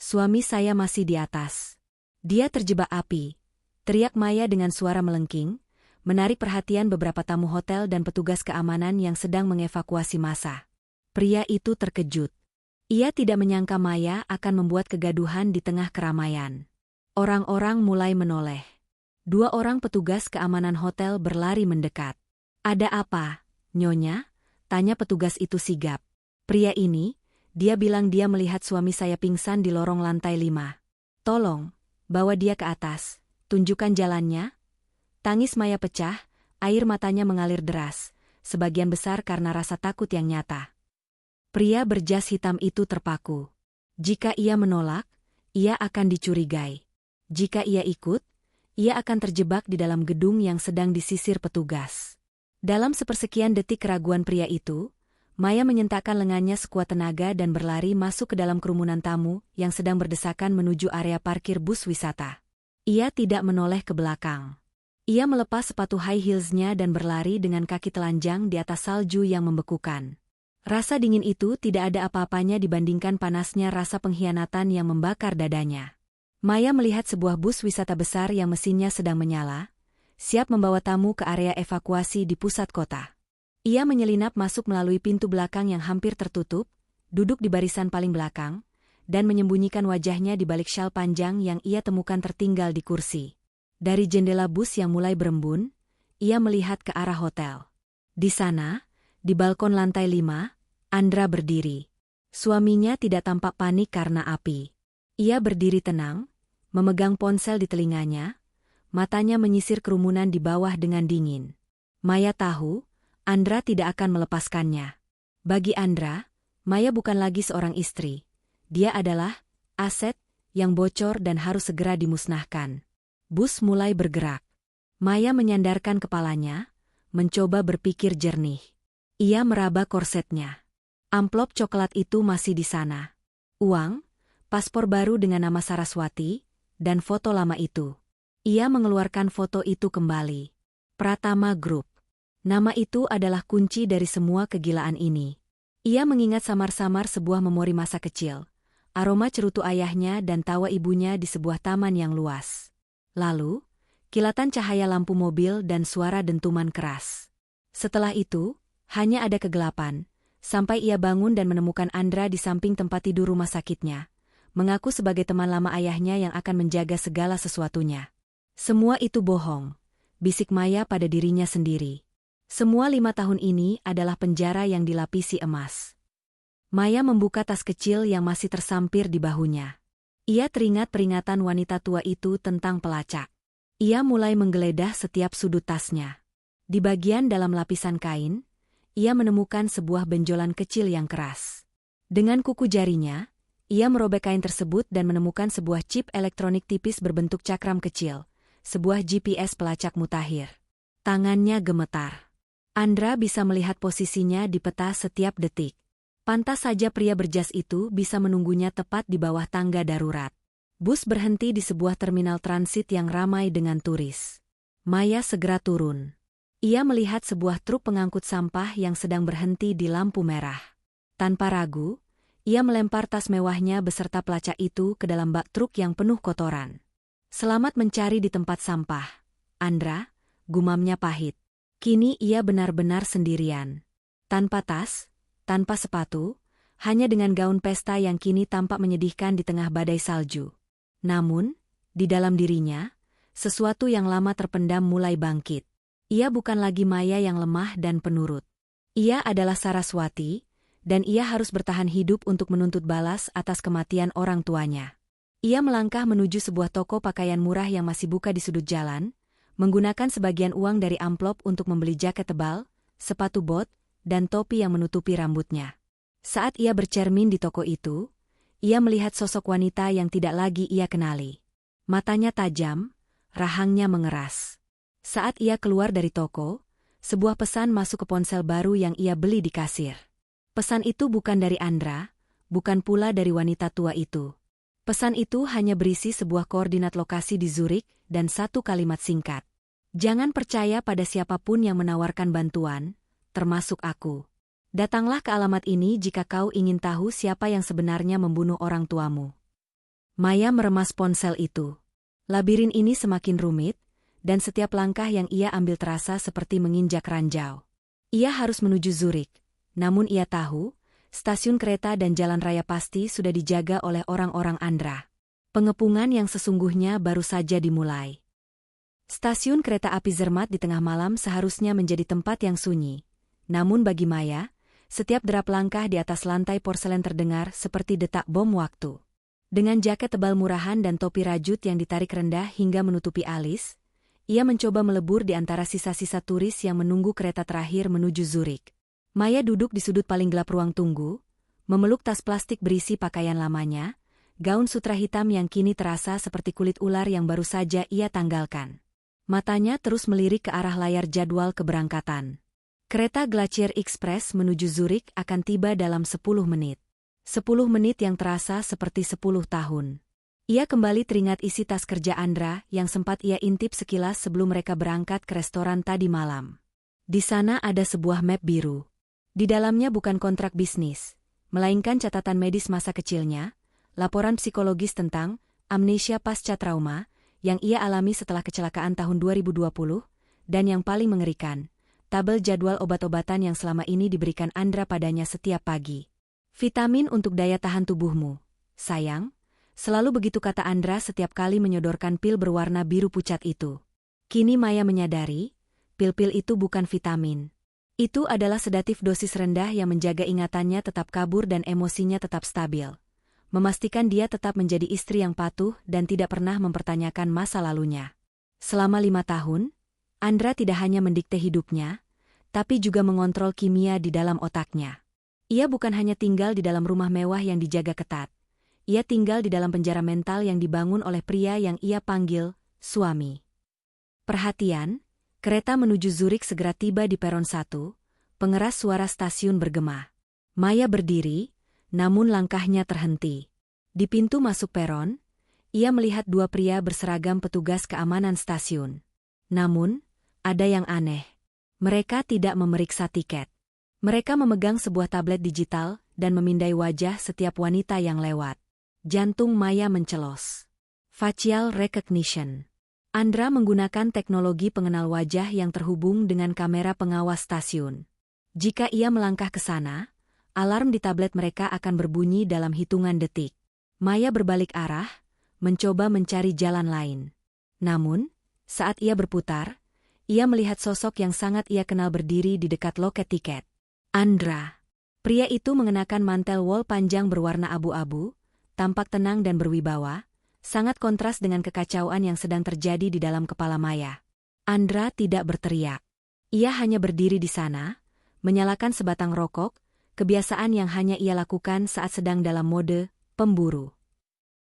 Suami saya masih di atas. Dia terjebak api. Teriak Maya dengan suara melengking, menarik perhatian beberapa tamu hotel dan petugas keamanan yang sedang mengevakuasi massa. Pria itu terkejut. Ia tidak menyangka Maya akan membuat kegaduhan di tengah keramaian. Orang-orang mulai menoleh. 2 orang petugas keamanan hotel berlari mendekat. Ada apa, Nyonya? Tanya petugas itu sigap. Pria ini, dia bilang dia melihat suami saya pingsan di lorong lantai 5. Tolong, bawa dia ke atas, tunjukkan jalannya. Tangis Maya pecah, air matanya mengalir deras, sebagian besar karena rasa takut yang nyata. Pria berjas hitam itu terpaku. Jika ia menolak, ia akan dicurigai. Jika ia ikut, ia akan terjebak di dalam gedung yang sedang disisir petugas. Dalam sepersekian detik keraguan pria itu, Maya menyentakkan lengannya sekuat tenaga dan berlari masuk ke dalam kerumunan tamu yang sedang berdesakan menuju area parkir bus wisata. Ia tidak menoleh ke belakang. Ia melepas sepatu high heels-nya dan berlari dengan kaki telanjang di atas salju yang membekukan. Rasa dingin itu tidak ada apa-apanya dibandingkan panasnya rasa pengkhianatan yang membakar dadanya. Maya melihat sebuah bus wisata besar yang mesinnya sedang menyala, siap membawa tamu ke area evakuasi di pusat kota. Ia menyelinap masuk melalui pintu belakang yang hampir tertutup, duduk di barisan paling belakang, dan menyembunyikan wajahnya di balik syal panjang yang ia temukan tertinggal di kursi. Dari jendela bus yang mulai berembun, ia melihat ke arah hotel. Di sana, di balkon lantai 5, Andra berdiri. Suaminya tidak tampak panik karena api. Ia berdiri tenang, memegang ponsel di telinganya, matanya menyisir kerumunan di bawah dengan dingin. Maya tahu, Andra tidak akan melepaskannya. Bagi Andra, Maya bukan lagi seorang istri. Dia adalah aset yang bocor dan harus segera dimusnahkan. Bus mulai bergerak. Maya menyandarkan kepalanya, mencoba berpikir jernih. Ia meraba korsetnya. Amplop coklat itu masih di sana. Uang, paspor baru dengan nama Saraswati, dan foto lama itu. Ia mengeluarkan foto itu kembali. Pratama Group. Nama itu adalah kunci dari semua kegilaan ini. Ia mengingat samar-samar sebuah memori masa kecil, aroma cerutu ayahnya dan tawa ibunya di sebuah taman yang luas. Lalu, kilatan cahaya lampu mobil dan suara dentuman keras. Setelah itu, hanya ada kegelapan, sampai ia bangun dan menemukan Andra di samping tempat tidur rumah sakitnya, mengaku sebagai teman lama ayahnya yang akan menjaga segala sesuatunya. Semua itu bohong, bisik Maya pada dirinya sendiri. Semua 5 tahun ini adalah penjara yang dilapisi emas. Maya membuka tas kecil yang masih tersampir di bahunya. Ia teringat peringatan wanita tua itu tentang pelacak. Ia mulai menggeledah setiap sudut tasnya. Di bagian dalam lapisan kain, ia menemukan sebuah benjolan kecil yang keras. Dengan kuku jarinya, ia merobek kain tersebut dan menemukan sebuah chip elektronik tipis berbentuk cakram kecil, sebuah GPS pelacak mutakhir. Tangannya gemetar. Andra bisa melihat posisinya di peta setiap detik. Pantas saja pria berjas itu bisa menunggunya tepat di bawah tangga darurat. Bus berhenti di sebuah terminal transit yang ramai dengan turis. Maya segera turun. Ia melihat sebuah truk pengangkut sampah yang sedang berhenti di lampu merah. Tanpa ragu, ia melempar tas mewahnya beserta pelacak itu ke dalam bak truk yang penuh kotoran. Selamat mencari di tempat sampah, Andra, gumamnya pahit. Kini ia benar-benar sendirian. Tanpa tas, tanpa sepatu, hanya dengan gaun pesta yang kini tampak menyedihkan di tengah badai salju. Namun, di dalam dirinya, sesuatu yang lama terpendam mulai bangkit. Ia bukan lagi Maya yang lemah dan penurut. Ia adalah Saraswati, dan ia harus bertahan hidup untuk menuntut balas atas kematian orang tuanya. Ia melangkah menuju sebuah toko pakaian murah yang masih buka di sudut jalan, menggunakan sebagian uang dari amplop untuk membeli jaket tebal, sepatu bot, dan topi yang menutupi rambutnya. Saat ia bercermin di toko itu, ia melihat sosok wanita yang tidak lagi ia kenali. Matanya tajam, rahangnya mengeras. Saat ia keluar dari toko, sebuah pesan masuk ke ponsel baru yang ia beli di kasir. Pesan itu bukan dari Andra, bukan pula dari wanita tua itu. Pesan itu hanya berisi sebuah koordinat lokasi di Zurich dan satu kalimat singkat. Jangan percaya pada siapapun yang menawarkan bantuan, termasuk aku. Datanglah ke alamat ini jika kau ingin tahu siapa yang sebenarnya membunuh orang tuamu. Maya meremas ponsel itu. Labirin ini semakin rumit, dan setiap langkah yang ia ambil terasa seperti menginjak ranjau. Ia harus menuju Zurich, namun ia tahu, stasiun kereta dan jalan raya pasti sudah dijaga oleh orang-orang Andra. Pengepungan yang sesungguhnya baru saja dimulai. Stasiun kereta api Zermatt di tengah malam seharusnya menjadi tempat yang sunyi. Namun bagi Maya, setiap derap langkah di atas lantai porselen terdengar seperti detak bom waktu. Dengan jaket tebal murahan dan topi rajut yang ditarik rendah hingga menutupi alis, ia mencoba melebur di antara sisa-sisa turis yang menunggu kereta terakhir menuju Zurich. Maya duduk di sudut paling gelap ruang tunggu, memeluk tas plastik berisi pakaian lamanya, gaun sutra hitam yang kini terasa seperti kulit ular yang baru saja ia tanggalkan. Matanya terus melirik ke arah layar jadwal keberangkatan. Kereta Glacier Express menuju Zurich akan tiba dalam 10 menit. 10 menit yang terasa seperti 10 tahun. Ia kembali teringat isi tas kerja Andra yang sempat ia intip sekilas sebelum mereka berangkat ke restoran tadi malam. Di sana ada sebuah map biru. Di dalamnya bukan kontrak bisnis, melainkan catatan medis masa kecilnya, laporan psikologis tentang amnesia pasca trauma yang ia alami setelah kecelakaan tahun 2020, dan yang paling mengerikan, tabel jadwal obat-obatan yang selama ini diberikan Andra padanya setiap pagi. Vitamin untuk daya tahan tubuhmu, sayang. Selalu begitu kata Andra setiap kali menyodorkan pil berwarna biru pucat itu. Kini Maya menyadari, pil-pil itu bukan vitamin. Itu adalah sedatif dosis rendah yang menjaga ingatannya tetap kabur dan emosinya tetap stabil. Memastikan dia tetap menjadi istri yang patuh dan tidak pernah mempertanyakan masa lalunya. Selama 5 tahun, Andra tidak hanya mendikte hidupnya, tapi juga mengontrol kimia di dalam otaknya. Ia bukan hanya tinggal di dalam rumah mewah yang dijaga ketat. Ia tinggal di dalam penjara mental yang dibangun oleh pria yang ia panggil suami. Perhatian, kereta menuju Zurich segera tiba di peron 1, pengeras suara stasiun bergema. Maya berdiri, namun langkahnya terhenti. Di pintu masuk peron, ia melihat 2 pria berseragam petugas keamanan stasiun. Namun, ada yang aneh. Mereka tidak memeriksa tiket. Mereka memegang sebuah tablet digital dan memindai wajah setiap wanita yang lewat. Jantung Maya mencelos. Facial recognition. Andra menggunakan teknologi pengenal wajah yang terhubung dengan kamera pengawas stasiun. Jika ia melangkah ke sana, alarm di tablet mereka akan berbunyi dalam hitungan detik. Maya berbalik arah, mencoba mencari jalan lain. Namun, saat ia berputar, ia melihat sosok yang sangat ia kenal berdiri di dekat loket tiket. Andra. Pria itu mengenakan mantel wol panjang berwarna abu-abu, tampak tenang dan berwibawa, sangat kontras dengan kekacauan yang sedang terjadi di dalam kepala Maya. Andra tidak berteriak. Ia hanya berdiri di sana, menyalakan sebatang rokok, kebiasaan yang hanya ia lakukan saat sedang dalam mode pemburu.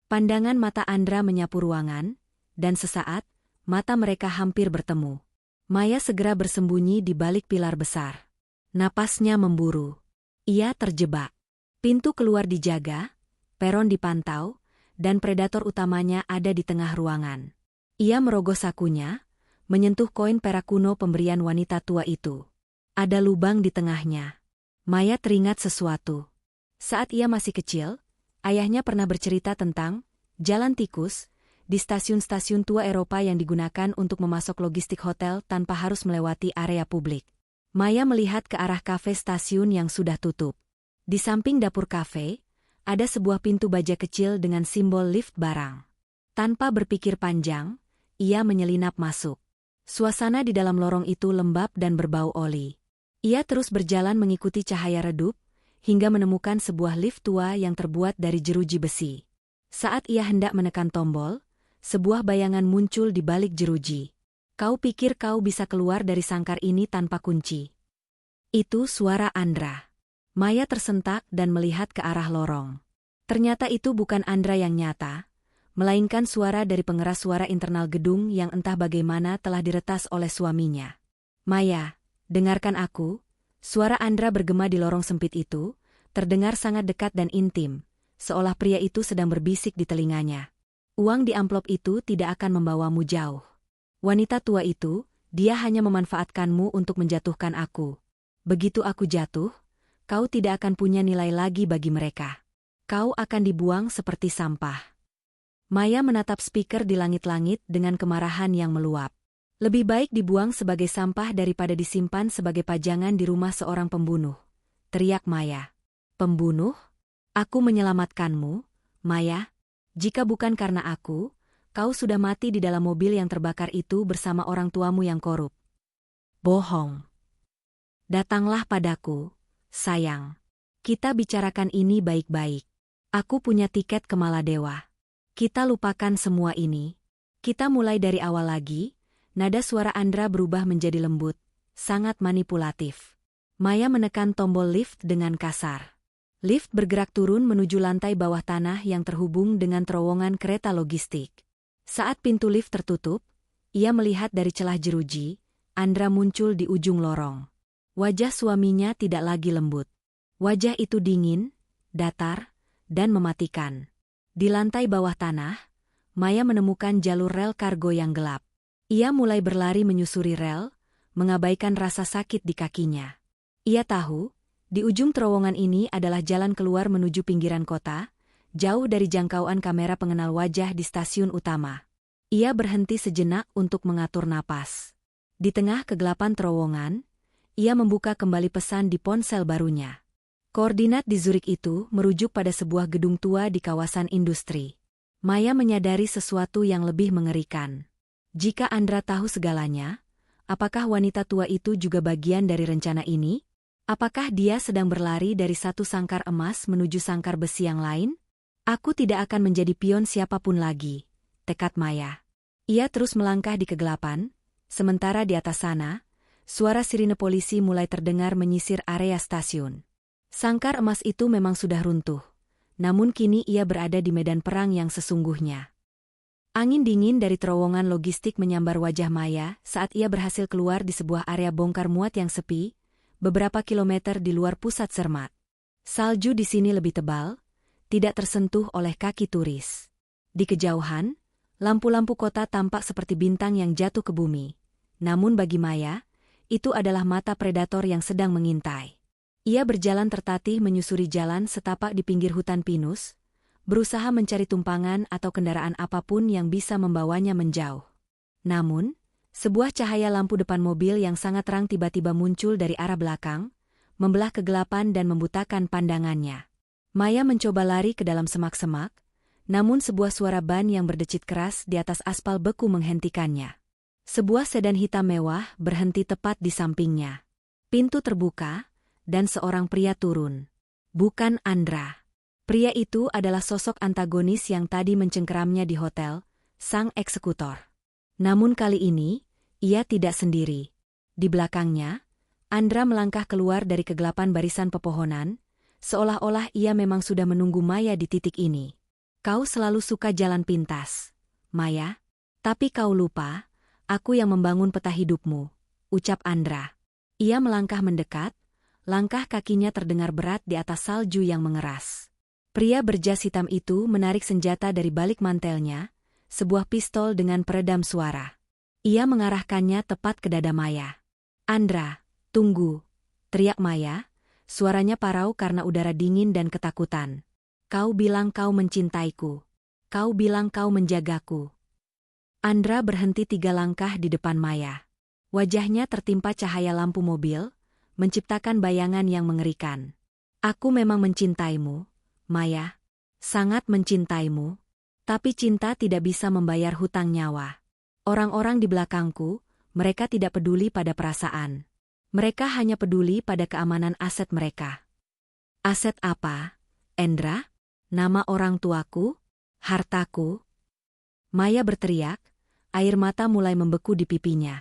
Pandangan mata Andra menyapu ruangan, dan sesaat, mata mereka hampir bertemu. Maya segera bersembunyi di balik pilar besar. Napasnya memburu. Ia terjebak. Pintu keluar dijaga, peron dipantau, dan predator utamanya ada di tengah ruangan. Ia merogoh sakunya, menyentuh koin perak kuno pemberian wanita tua itu. Ada lubang di tengahnya. Maya teringat sesuatu. Saat ia masih kecil, ayahnya pernah bercerita tentang jalan tikus di stasiun-stasiun tua Eropa yang digunakan untuk memasok logistik hotel tanpa harus melewati area publik. Maya melihat ke arah kafe stasiun yang sudah tutup. Di samping dapur kafe, ada sebuah pintu baja kecil dengan simbol lift barang. Tanpa berpikir panjang, ia menyelinap masuk. Suasana di dalam lorong itu lembab dan berbau oli. Ia terus berjalan mengikuti cahaya redup, hingga menemukan sebuah lift tua yang terbuat dari jeruji besi. Saat ia hendak menekan tombol, sebuah bayangan muncul di balik jeruji. Kau pikir kau bisa keluar dari sangkar ini tanpa kunci? Itu suara Andra. Maya tersentak dan melihat ke arah lorong. Ternyata itu bukan Andra yang nyata, melainkan suara dari pengeras suara internal gedung yang entah bagaimana telah diretas oleh suaminya. Maya, Dengarkan aku, suara Andra bergema di lorong sempit itu, terdengar sangat dekat dan intim, seolah pria itu sedang berbisik di telinganya. Uang di amplop itu tidak akan membawamu jauh. Wanita tua itu, dia hanya memanfaatkanmu untuk menjatuhkan aku. Begitu aku jatuh, kau tidak akan punya nilai lagi bagi mereka. Kau akan dibuang seperti sampah. Maya menatap speaker di langit-langit dengan kemarahan yang meluap. Lebih baik dibuang sebagai sampah daripada disimpan sebagai pajangan di rumah seorang pembunuh, teriak Maya. Pembunuh? Aku menyelamatkanmu, Maya. Jika bukan karena aku, kau sudah mati di dalam mobil yang terbakar itu bersama orang tuamu yang korup. Bohong. Datanglah padaku, sayang. Kita bicarakan ini baik-baik. Aku punya tiket ke Maladewa. Kita lupakan semua ini. Kita mulai dari awal lagi. Nada suara Andra berubah menjadi lembut, sangat manipulatif. Maya menekan tombol lift dengan kasar. Lift bergerak turun menuju lantai bawah tanah yang terhubung dengan terowongan kereta logistik. Saat pintu lift tertutup, ia melihat dari celah jeruji, Andra muncul di ujung lorong. Wajah suaminya tidak lagi lembut. Wajah itu dingin, datar, dan mematikan. Di lantai bawah tanah, Maya menemukan jalur rel kargo yang gelap. Ia mulai berlari menyusuri rel, mengabaikan rasa sakit di kakinya. Ia tahu, di ujung terowongan ini adalah jalan keluar menuju pinggiran kota, jauh dari jangkauan kamera pengenal wajah di stasiun utama. Ia berhenti sejenak untuk mengatur napas. Di tengah kegelapan terowongan, ia membuka kembali pesan di ponsel barunya. Koordinat di Zurich itu merujuk pada sebuah gedung tua di kawasan industri. Maya menyadari sesuatu yang lebih mengerikan. Jika Andra tahu segalanya, apakah wanita tua itu juga bagian dari rencana ini? Apakah dia sedang berlari dari satu sangkar emas menuju sangkar besi yang lain? Aku tidak akan menjadi pion siapapun lagi, tekad Maya. Ia terus melangkah di kegelapan, sementara di atas sana, suara sirine polisi mulai terdengar menyisir area stasiun. Sangkar emas itu memang sudah runtuh, namun kini ia berada di medan perang yang sesungguhnya. Angin dingin dari terowongan logistik menyambar wajah Maya saat ia berhasil keluar di sebuah area bongkar muat yang sepi, beberapa kilometer di luar pusat Zermatt. Salju di sini lebih tebal, tidak tersentuh oleh kaki turis. Di kejauhan, lampu-lampu kota tampak seperti bintang yang jatuh ke bumi. Namun bagi Maya, itu adalah mata predator yang sedang mengintai. Ia berjalan tertatih menyusuri jalan setapak di pinggir hutan pinus, berusaha mencari tumpangan atau kendaraan apapun yang bisa membawanya menjauh. Namun, sebuah cahaya lampu depan mobil yang sangat terang tiba-tiba muncul dari arah belakang, membelah kegelapan dan membutakan pandangannya. Maya mencoba lari ke dalam semak-semak, namun sebuah suara ban yang berdecit keras di atas aspal beku menghentikannya. Sebuah sedan hitam mewah berhenti tepat di sampingnya. Pintu terbuka, dan seorang pria turun. Bukan Andra. Pria itu adalah sosok antagonis yang tadi mencengkeramnya di hotel, sang eksekutor. Namun kali ini, ia tidak sendiri. Di belakangnya, Andra melangkah keluar dari kegelapan barisan pepohonan, seolah-olah ia memang sudah menunggu Maya di titik ini. Kau selalu suka jalan pintas, Maya. Tapi kau lupa, aku yang membangun peta hidupmu, ucap Andra. Ia melangkah mendekat, langkah kakinya terdengar berat di atas salju yang mengeras. Pria berjas hitam itu menarik senjata dari balik mantelnya, sebuah pistol dengan peredam suara. Ia mengarahkannya tepat ke dada Maya. Andra, tunggu, teriak Maya, suaranya parau karena udara dingin dan ketakutan. Kau bilang kau mencintaiku. Kau bilang kau menjagaku. Andra berhenti 3 langkah di depan Maya. Wajahnya tertimpa cahaya lampu mobil, menciptakan bayangan yang mengerikan. Aku memang mencintaimu, Maya, sangat mencintaimu, tapi cinta tidak bisa membayar hutang nyawa. Orang-orang di belakangku, mereka tidak peduli pada perasaan. Mereka hanya peduli pada keamanan aset mereka. Aset apa, Endra? Nama orang tuaku? Hartaku? Maya berteriak, air mata mulai membeku di pipinya.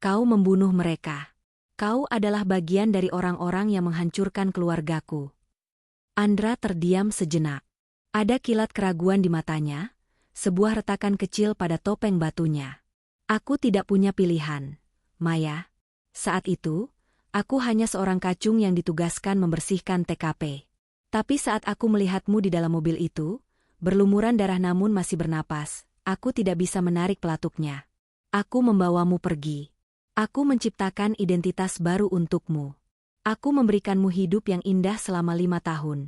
Kau membunuh mereka. Kau adalah bagian dari orang-orang yang menghancurkan keluargaku. Andra terdiam sejenak. Ada kilat keraguan di matanya, sebuah retakan kecil pada topeng batunya. Aku tidak punya pilihan, Maya. Saat itu, Aku hanya seorang kacung yang ditugaskan membersihkan TKP. Tapi saat aku melihatmu di dalam mobil itu, berlumuran darah namun masih bernapas, aku tidak bisa menarik pelatuknya. Aku membawamu pergi. Aku menciptakan identitas baru untukmu. Aku memberikanmu hidup yang indah selama 5 tahun.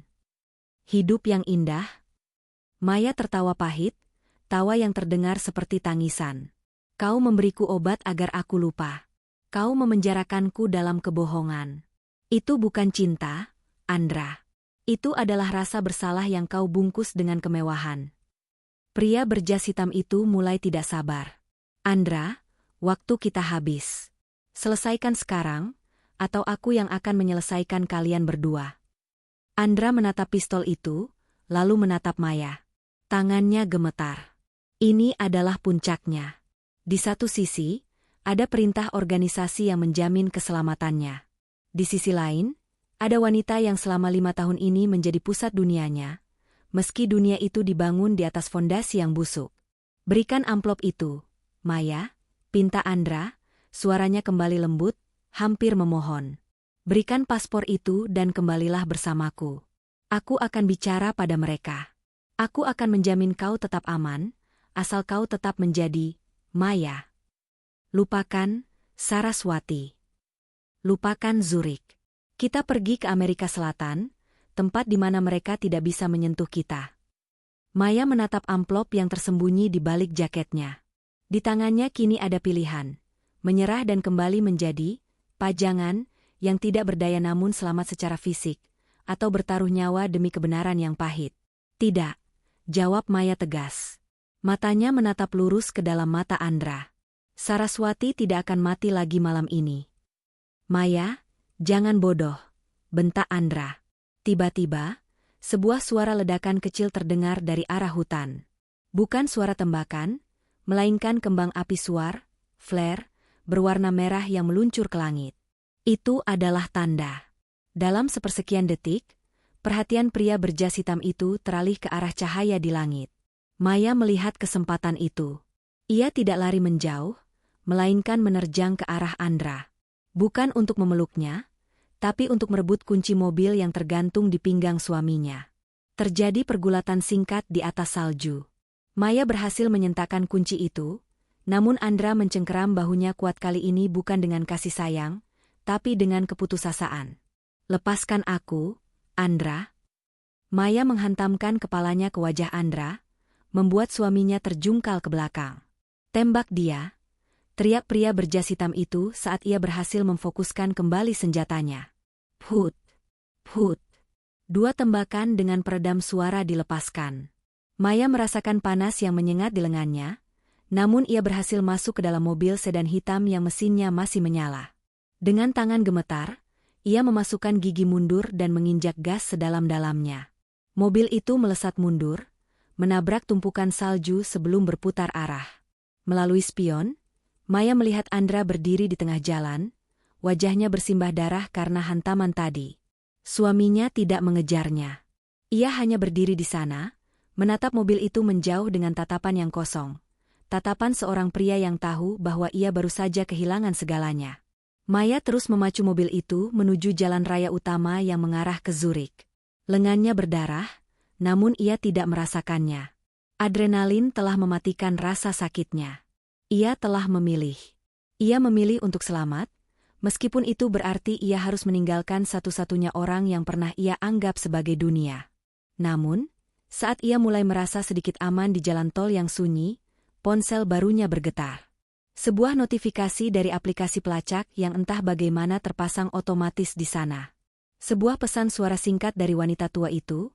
Hidup yang indah? Maya tertawa pahit, tawa yang terdengar seperti tangisan. Kau memberiku obat agar aku lupa. Kau memenjarakanku dalam kebohongan. Itu bukan cinta, Andra. Itu adalah rasa bersalah yang kau bungkus dengan kemewahan. Pria berjas hitam itu mulai tidak sabar. Andra, waktu kita habis. Selesaikan sekarang, atau aku yang akan menyelesaikan kalian berdua. Andra menatap pistol itu, lalu menatap Maya. Tangannya gemetar. Ini adalah puncaknya. Di satu sisi, ada perintah organisasi yang menjamin keselamatannya. Di sisi lain, ada wanita yang selama 5 tahun ini menjadi pusat dunianya, meski dunia itu dibangun di atas fondasi yang busuk. Berikan amplop itu, Maya, pinta Andra, suaranya kembali lembut, hampir memohon. Berikan paspor itu dan kembalilah bersamaku. Aku akan bicara pada mereka. Aku akan menjamin kau tetap aman, asal kau tetap menjadi Maya. Lupakan Saraswati. Lupakan Zurich. Kita pergi ke Amerika Selatan, tempat di mana mereka tidak bisa menyentuh kita. Maya menatap amplop yang tersembunyi di balik jaketnya. Di tangannya kini ada pilihan, menyerah dan kembali menjadi pajangan yang tidak berdaya namun selamat secara fisik, atau bertaruh nyawa demi kebenaran yang pahit. Tidak, jawab Maya tegas. Matanya menatap lurus ke dalam mata Andra. Saraswati tidak akan mati lagi malam ini. Maya, jangan bodoh, bentak Andra. Tiba-tiba, sebuah suara ledakan kecil terdengar dari arah hutan. Bukan suara tembakan, melainkan kembang api suar, flare, berwarna merah yang meluncur ke langit. Itu adalah tanda. Dalam sepersekian detik, perhatian pria berjas hitam itu teralih ke arah cahaya di langit. Maya melihat kesempatan itu. Ia tidak lari menjauh, melainkan menerjang ke arah Andra. Bukan untuk memeluknya, tapi untuk merebut kunci mobil yang tergantung di pinggang suaminya. Terjadi pergulatan singkat di atas salju. Maya berhasil menyentakkan kunci itu, namun Andra mencengkeram bahunya kuat kali ini bukan dengan kasih sayang, tapi dengan keputusasaan. Lepaskan aku, Andra. Maya menghantamkan kepalanya ke wajah Andra, membuat suaminya terjungkal ke belakang. Tembak dia, teriak pria berjas hitam itu saat ia berhasil memfokuskan kembali senjatanya. Phut, phut. 2 tembakan dengan peredam suara dilepaskan. Maya merasakan panas yang menyengat di lengannya, namun ia berhasil masuk ke dalam mobil sedan hitam yang mesinnya masih menyala. Dengan tangan gemetar, ia memasukkan gigi mundur dan menginjak gas sedalam-dalamnya. Mobil itu melesat mundur, menabrak tumpukan salju sebelum berputar arah. Melalui spion, Maya melihat Andra berdiri di tengah jalan, wajahnya bersimbah darah karena hantaman tadi. Suaminya tidak mengejarnya. Ia hanya berdiri di sana, menatap mobil itu menjauh dengan tatapan yang kosong. Tatapan seorang pria yang tahu bahwa ia baru saja kehilangan segalanya. Maya terus memacu mobil itu menuju jalan raya utama yang mengarah ke Zurich. Lengannya berdarah, namun ia tidak merasakannya. Adrenalin telah mematikan rasa sakitnya. Ia telah memilih. Ia memilih untuk selamat, meskipun itu berarti ia harus meninggalkan satu-satunya orang yang pernah ia anggap sebagai dunia. Namun, saat ia mulai merasa sedikit aman di jalan tol yang sunyi, ponsel barunya bergetar. Sebuah notifikasi dari aplikasi pelacak yang entah bagaimana terpasang otomatis di sana. Sebuah pesan suara singkat dari wanita tua itu,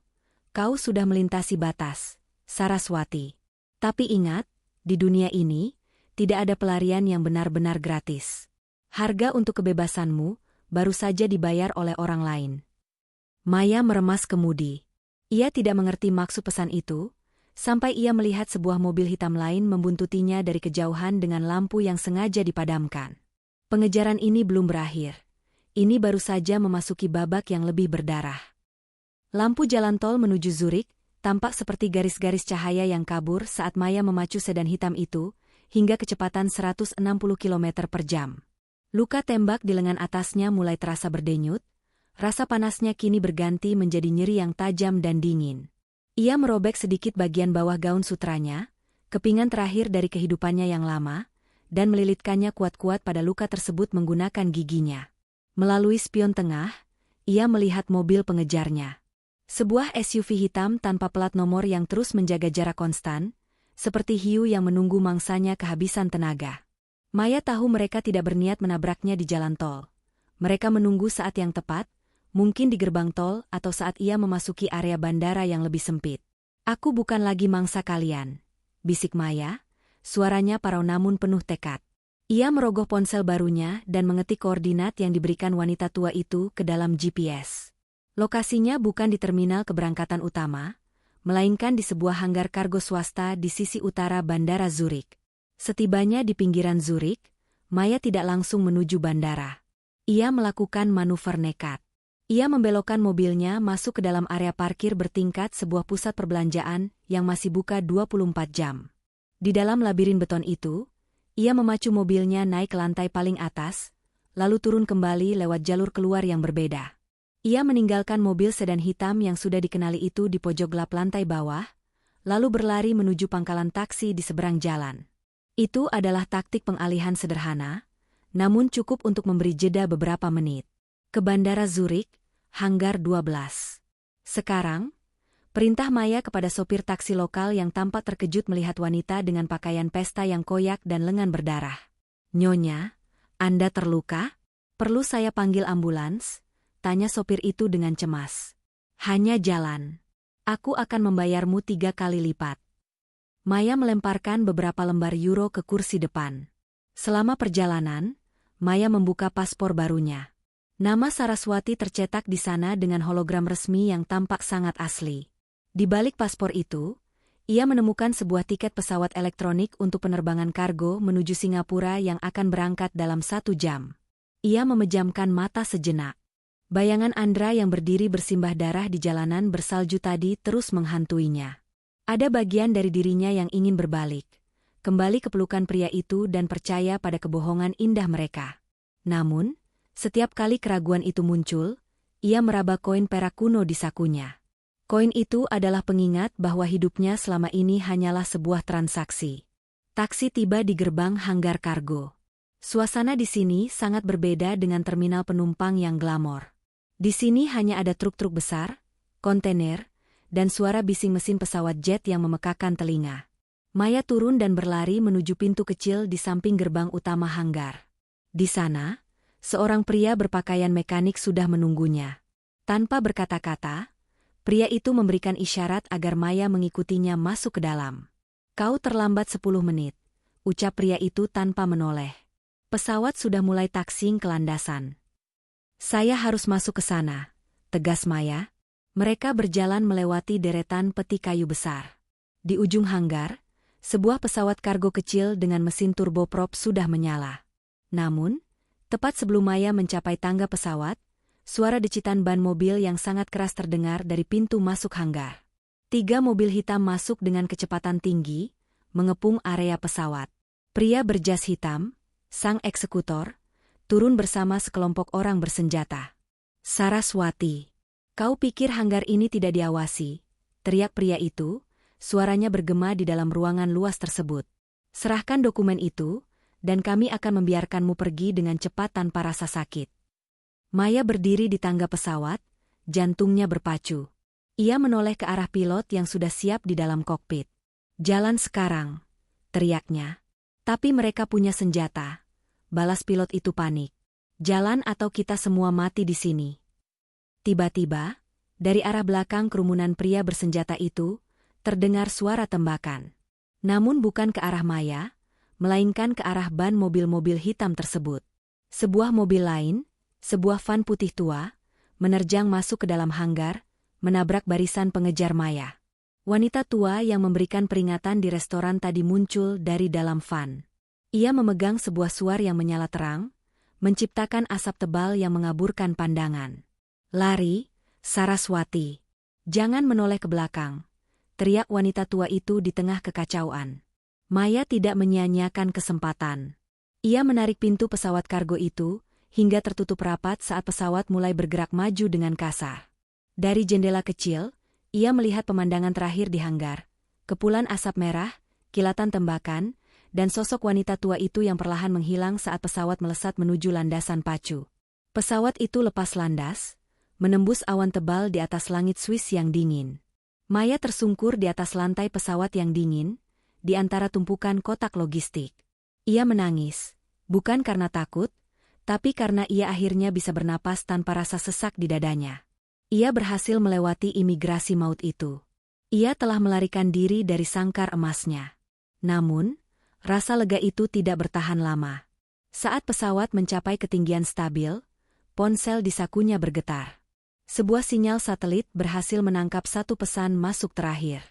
"Kau sudah melintasi batas, Saraswati. Tapi ingat, di dunia ini, tidak ada pelarian yang benar-benar gratis. Harga untuk kebebasanmu baru saja dibayar oleh orang lain." Maya meremas kemudi. Ia tidak mengerti maksud pesan itu, sampai ia melihat sebuah mobil hitam lain membuntutinya dari kejauhan dengan lampu yang sengaja dipadamkan. Pengejaran ini belum berakhir. Ini baru saja memasuki babak yang lebih berdarah. Lampu jalan tol menuju Zurich tampak seperti garis-garis cahaya yang kabur saat Maya memacu sedan hitam itu, hingga kecepatan 160 km per jam. Luka tembak di lengan atasnya mulai terasa berdenyut, rasa panasnya kini berganti menjadi nyeri yang tajam dan dingin. Ia merobek sedikit bagian bawah gaun sutranya, kepingan terakhir dari kehidupannya yang lama, dan melilitkannya kuat-kuat pada luka tersebut menggunakan giginya. Melalui spion tengah, ia melihat mobil pengejarnya. Sebuah SUV hitam tanpa plat nomor yang terus menjaga jarak konstan, seperti hiu yang menunggu mangsanya kehabisan tenaga. Maya tahu mereka tidak berniat menabraknya di jalan tol. Mereka menunggu saat yang tepat, mungkin di gerbang tol atau saat ia memasuki area bandara yang lebih sempit. "Aku bukan lagi mangsa kalian," bisik Maya, suaranya parau namun penuh tekad. Ia merogoh ponsel barunya dan mengetik koordinat yang diberikan wanita tua itu ke dalam GPS. Lokasinya bukan di terminal keberangkatan utama, melainkan di sebuah hanggar kargo swasta di sisi utara Bandara Zurich. Setibanya di pinggiran Zurich, Maya tidak langsung menuju bandara. Ia melakukan manuver nekat. Ia membelokkan mobilnya masuk ke dalam area parkir bertingkat sebuah pusat perbelanjaan yang masih buka 24 jam. Di dalam labirin beton itu, ia memacu mobilnya naik ke lantai paling atas, lalu turun kembali lewat jalur keluar yang berbeda. Ia meninggalkan mobil sedan hitam yang sudah dikenali itu di pojok gelap lantai bawah, lalu berlari menuju pangkalan taksi di seberang jalan. Itu adalah taktik pengalihan sederhana, namun cukup untuk memberi jeda beberapa menit. Ke Bandara Zurich, Hanggar 12. Sekarang, perintah Maya kepada sopir taksi lokal yang tampak terkejut melihat wanita dengan pakaian pesta yang koyak dan lengan berdarah. "Nyonya, Anda terluka? Perlu saya panggil ambulans?" tanya sopir itu dengan cemas. "Hanya jalan. Aku akan membayarmu 3 kali lipat." Maya melemparkan beberapa lembar euro ke kursi depan. Selama perjalanan, Maya membuka paspor barunya. Nama Saraswati tercetak di sana dengan hologram resmi yang tampak sangat asli. Di balik paspor itu, ia menemukan sebuah tiket pesawat elektronik untuk penerbangan kargo menuju Singapura yang akan berangkat dalam 1 jam. Ia memejamkan mata sejenak. Bayangan Andra yang berdiri bersimbah darah di jalanan bersalju tadi terus menghantuinya. Ada bagian dari dirinya yang ingin berbalik, kembali ke pelukan pria itu dan percaya pada kebohongan indah mereka. Namun, setiap kali keraguan itu muncul, ia meraba koin perak kuno di sakunya. Koin itu adalah pengingat bahwa hidupnya selama ini hanyalah sebuah transaksi. Taksi tiba di gerbang hanggar kargo. Suasana di sini sangat berbeda dengan terminal penumpang yang glamor. Di sini hanya ada truk-truk besar, kontainer, dan suara bising mesin pesawat jet yang memekakan telinga. Maya turun dan berlari menuju pintu kecil di samping gerbang utama hanggar. Di sana, seorang pria berpakaian mekanik sudah menunggunya. Tanpa berkata-kata, pria itu memberikan isyarat agar Maya mengikutinya masuk ke dalam. "Kau terlambat 10 menit, ucap pria itu tanpa menoleh. "Pesawat sudah mulai taksing ke landasan." "Saya harus masuk ke sana," tegas Maya. Mereka berjalan melewati deretan peti kayu besar. Di ujung hanggar, sebuah pesawat kargo kecil dengan mesin turboprop sudah menyala. Namun, tepat sebelum Maya mencapai tangga pesawat, suara decitan ban mobil yang sangat keras terdengar dari pintu masuk hanggar. 3 mobil hitam masuk dengan kecepatan tinggi, mengepung area pesawat. Pria berjas hitam, sang eksekutor, turun bersama sekelompok orang bersenjata. "Saraswati, kau pikir hanggar ini tidak diawasi?" teriak pria itu, suaranya bergema di dalam ruangan luas tersebut. "Serahkan dokumen itu, dan kami akan membiarkanmu pergi dengan cepat tanpa rasa sakit." Maya berdiri di tangga pesawat, jantungnya berpacu. Ia menoleh ke arah pilot yang sudah siap di dalam kokpit. "Jalan sekarang," teriaknya. "Tapi mereka punya senjata," balas pilot itu panik. "Jalan atau kita semua mati di sini." Tiba-tiba, dari arah belakang kerumunan pria bersenjata itu, terdengar suara tembakan. Namun bukan ke arah Maya, melainkan ke arah ban mobil-mobil hitam tersebut. Sebuah mobil lain, sebuah van putih tua, menerjang masuk ke dalam hanggar, menabrak barisan pengejar Maya. Wanita tua yang memberikan peringatan di restoran tadi muncul dari dalam van. Ia memegang sebuah suar yang menyala terang, menciptakan asap tebal yang mengaburkan pandangan. "Lari, Saraswati. Jangan menoleh ke belakang," teriak wanita tua itu di tengah kekacauan. Maya tidak menyia-nyiakan kesempatan. Ia menarik pintu pesawat kargo itu, hingga tertutup rapat saat pesawat mulai bergerak maju dengan kasar. Dari jendela kecil, ia melihat pemandangan terakhir di hanggar. Kepulan asap merah, kilatan tembakan, dan sosok wanita tua itu yang perlahan menghilang saat pesawat melesat menuju landasan pacu. Pesawat itu lepas landas, menembus awan tebal di atas langit Swiss yang dingin. Maya tersungkur di atas lantai pesawat yang dingin, di antara tumpukan kotak logistik. Ia menangis, bukan karena takut, tapi karena ia akhirnya bisa bernapas tanpa rasa sesak di dadanya. Ia berhasil melewati imigrasi maut itu. Ia telah melarikan diri dari sangkar emasnya. Namun, rasa lega itu tidak bertahan lama. Saat pesawat mencapai ketinggian stabil, ponsel di sakunya bergetar. Sebuah sinyal satelit berhasil menangkap satu pesan masuk terakhir.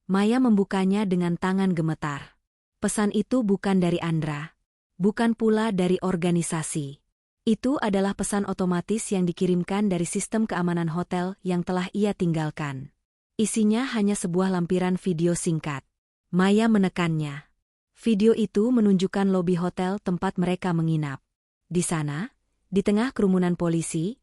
Maya membukanya dengan tangan gemetar. Pesan itu bukan dari Andra. Bukan pula dari organisasi. Itu adalah pesan otomatis yang dikirimkan dari sistem keamanan hotel yang telah ia tinggalkan. Isinya hanya sebuah lampiran video singkat. Maya menekannya. Video itu menunjukkan lobi hotel tempat mereka menginap. Di sana, di tengah kerumunan polisi,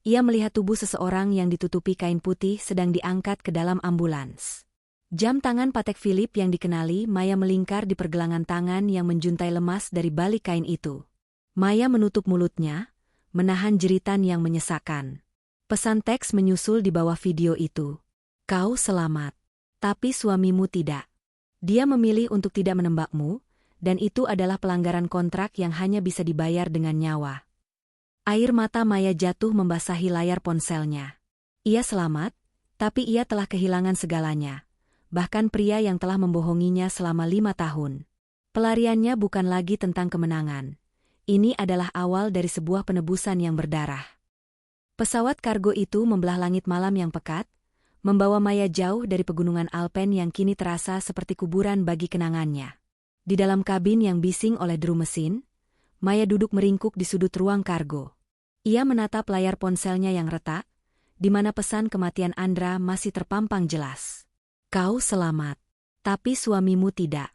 ia melihat tubuh seseorang yang ditutupi kain putih sedang diangkat ke dalam ambulans. Jam tangan Patek Philippe yang dikenali Maya melingkar di pergelangan tangan yang menjuntai lemas dari balik kain itu. Maya menutup mulutnya, menahan jeritan yang menyesakkan. Pesan teks menyusul di bawah video itu. Kau selamat. Tapi suamimu tidak. Dia memilih untuk tidak menembakmu, dan itu adalah pelanggaran kontrak yang hanya bisa dibayar dengan nyawa. Air mata Maya jatuh membasahi layar ponselnya. Ia selamat, tapi ia telah kehilangan segalanya. Bahkan pria yang telah membohonginya selama 5 tahun. Pelariannya bukan lagi tentang kemenangan. Ini adalah awal dari sebuah penebusan yang berdarah. Pesawat kargo itu membelah langit malam yang pekat, membawa Maya jauh dari pegunungan Alpen yang kini terasa seperti kuburan bagi kenangannya. Di dalam kabin yang bising oleh deru mesin, Maya duduk meringkuk di sudut ruang kargo. Ia menatap layar ponselnya yang retak, di mana pesan kematian Andra masih terpampang jelas. Kau selamat, tapi suamimu tidak.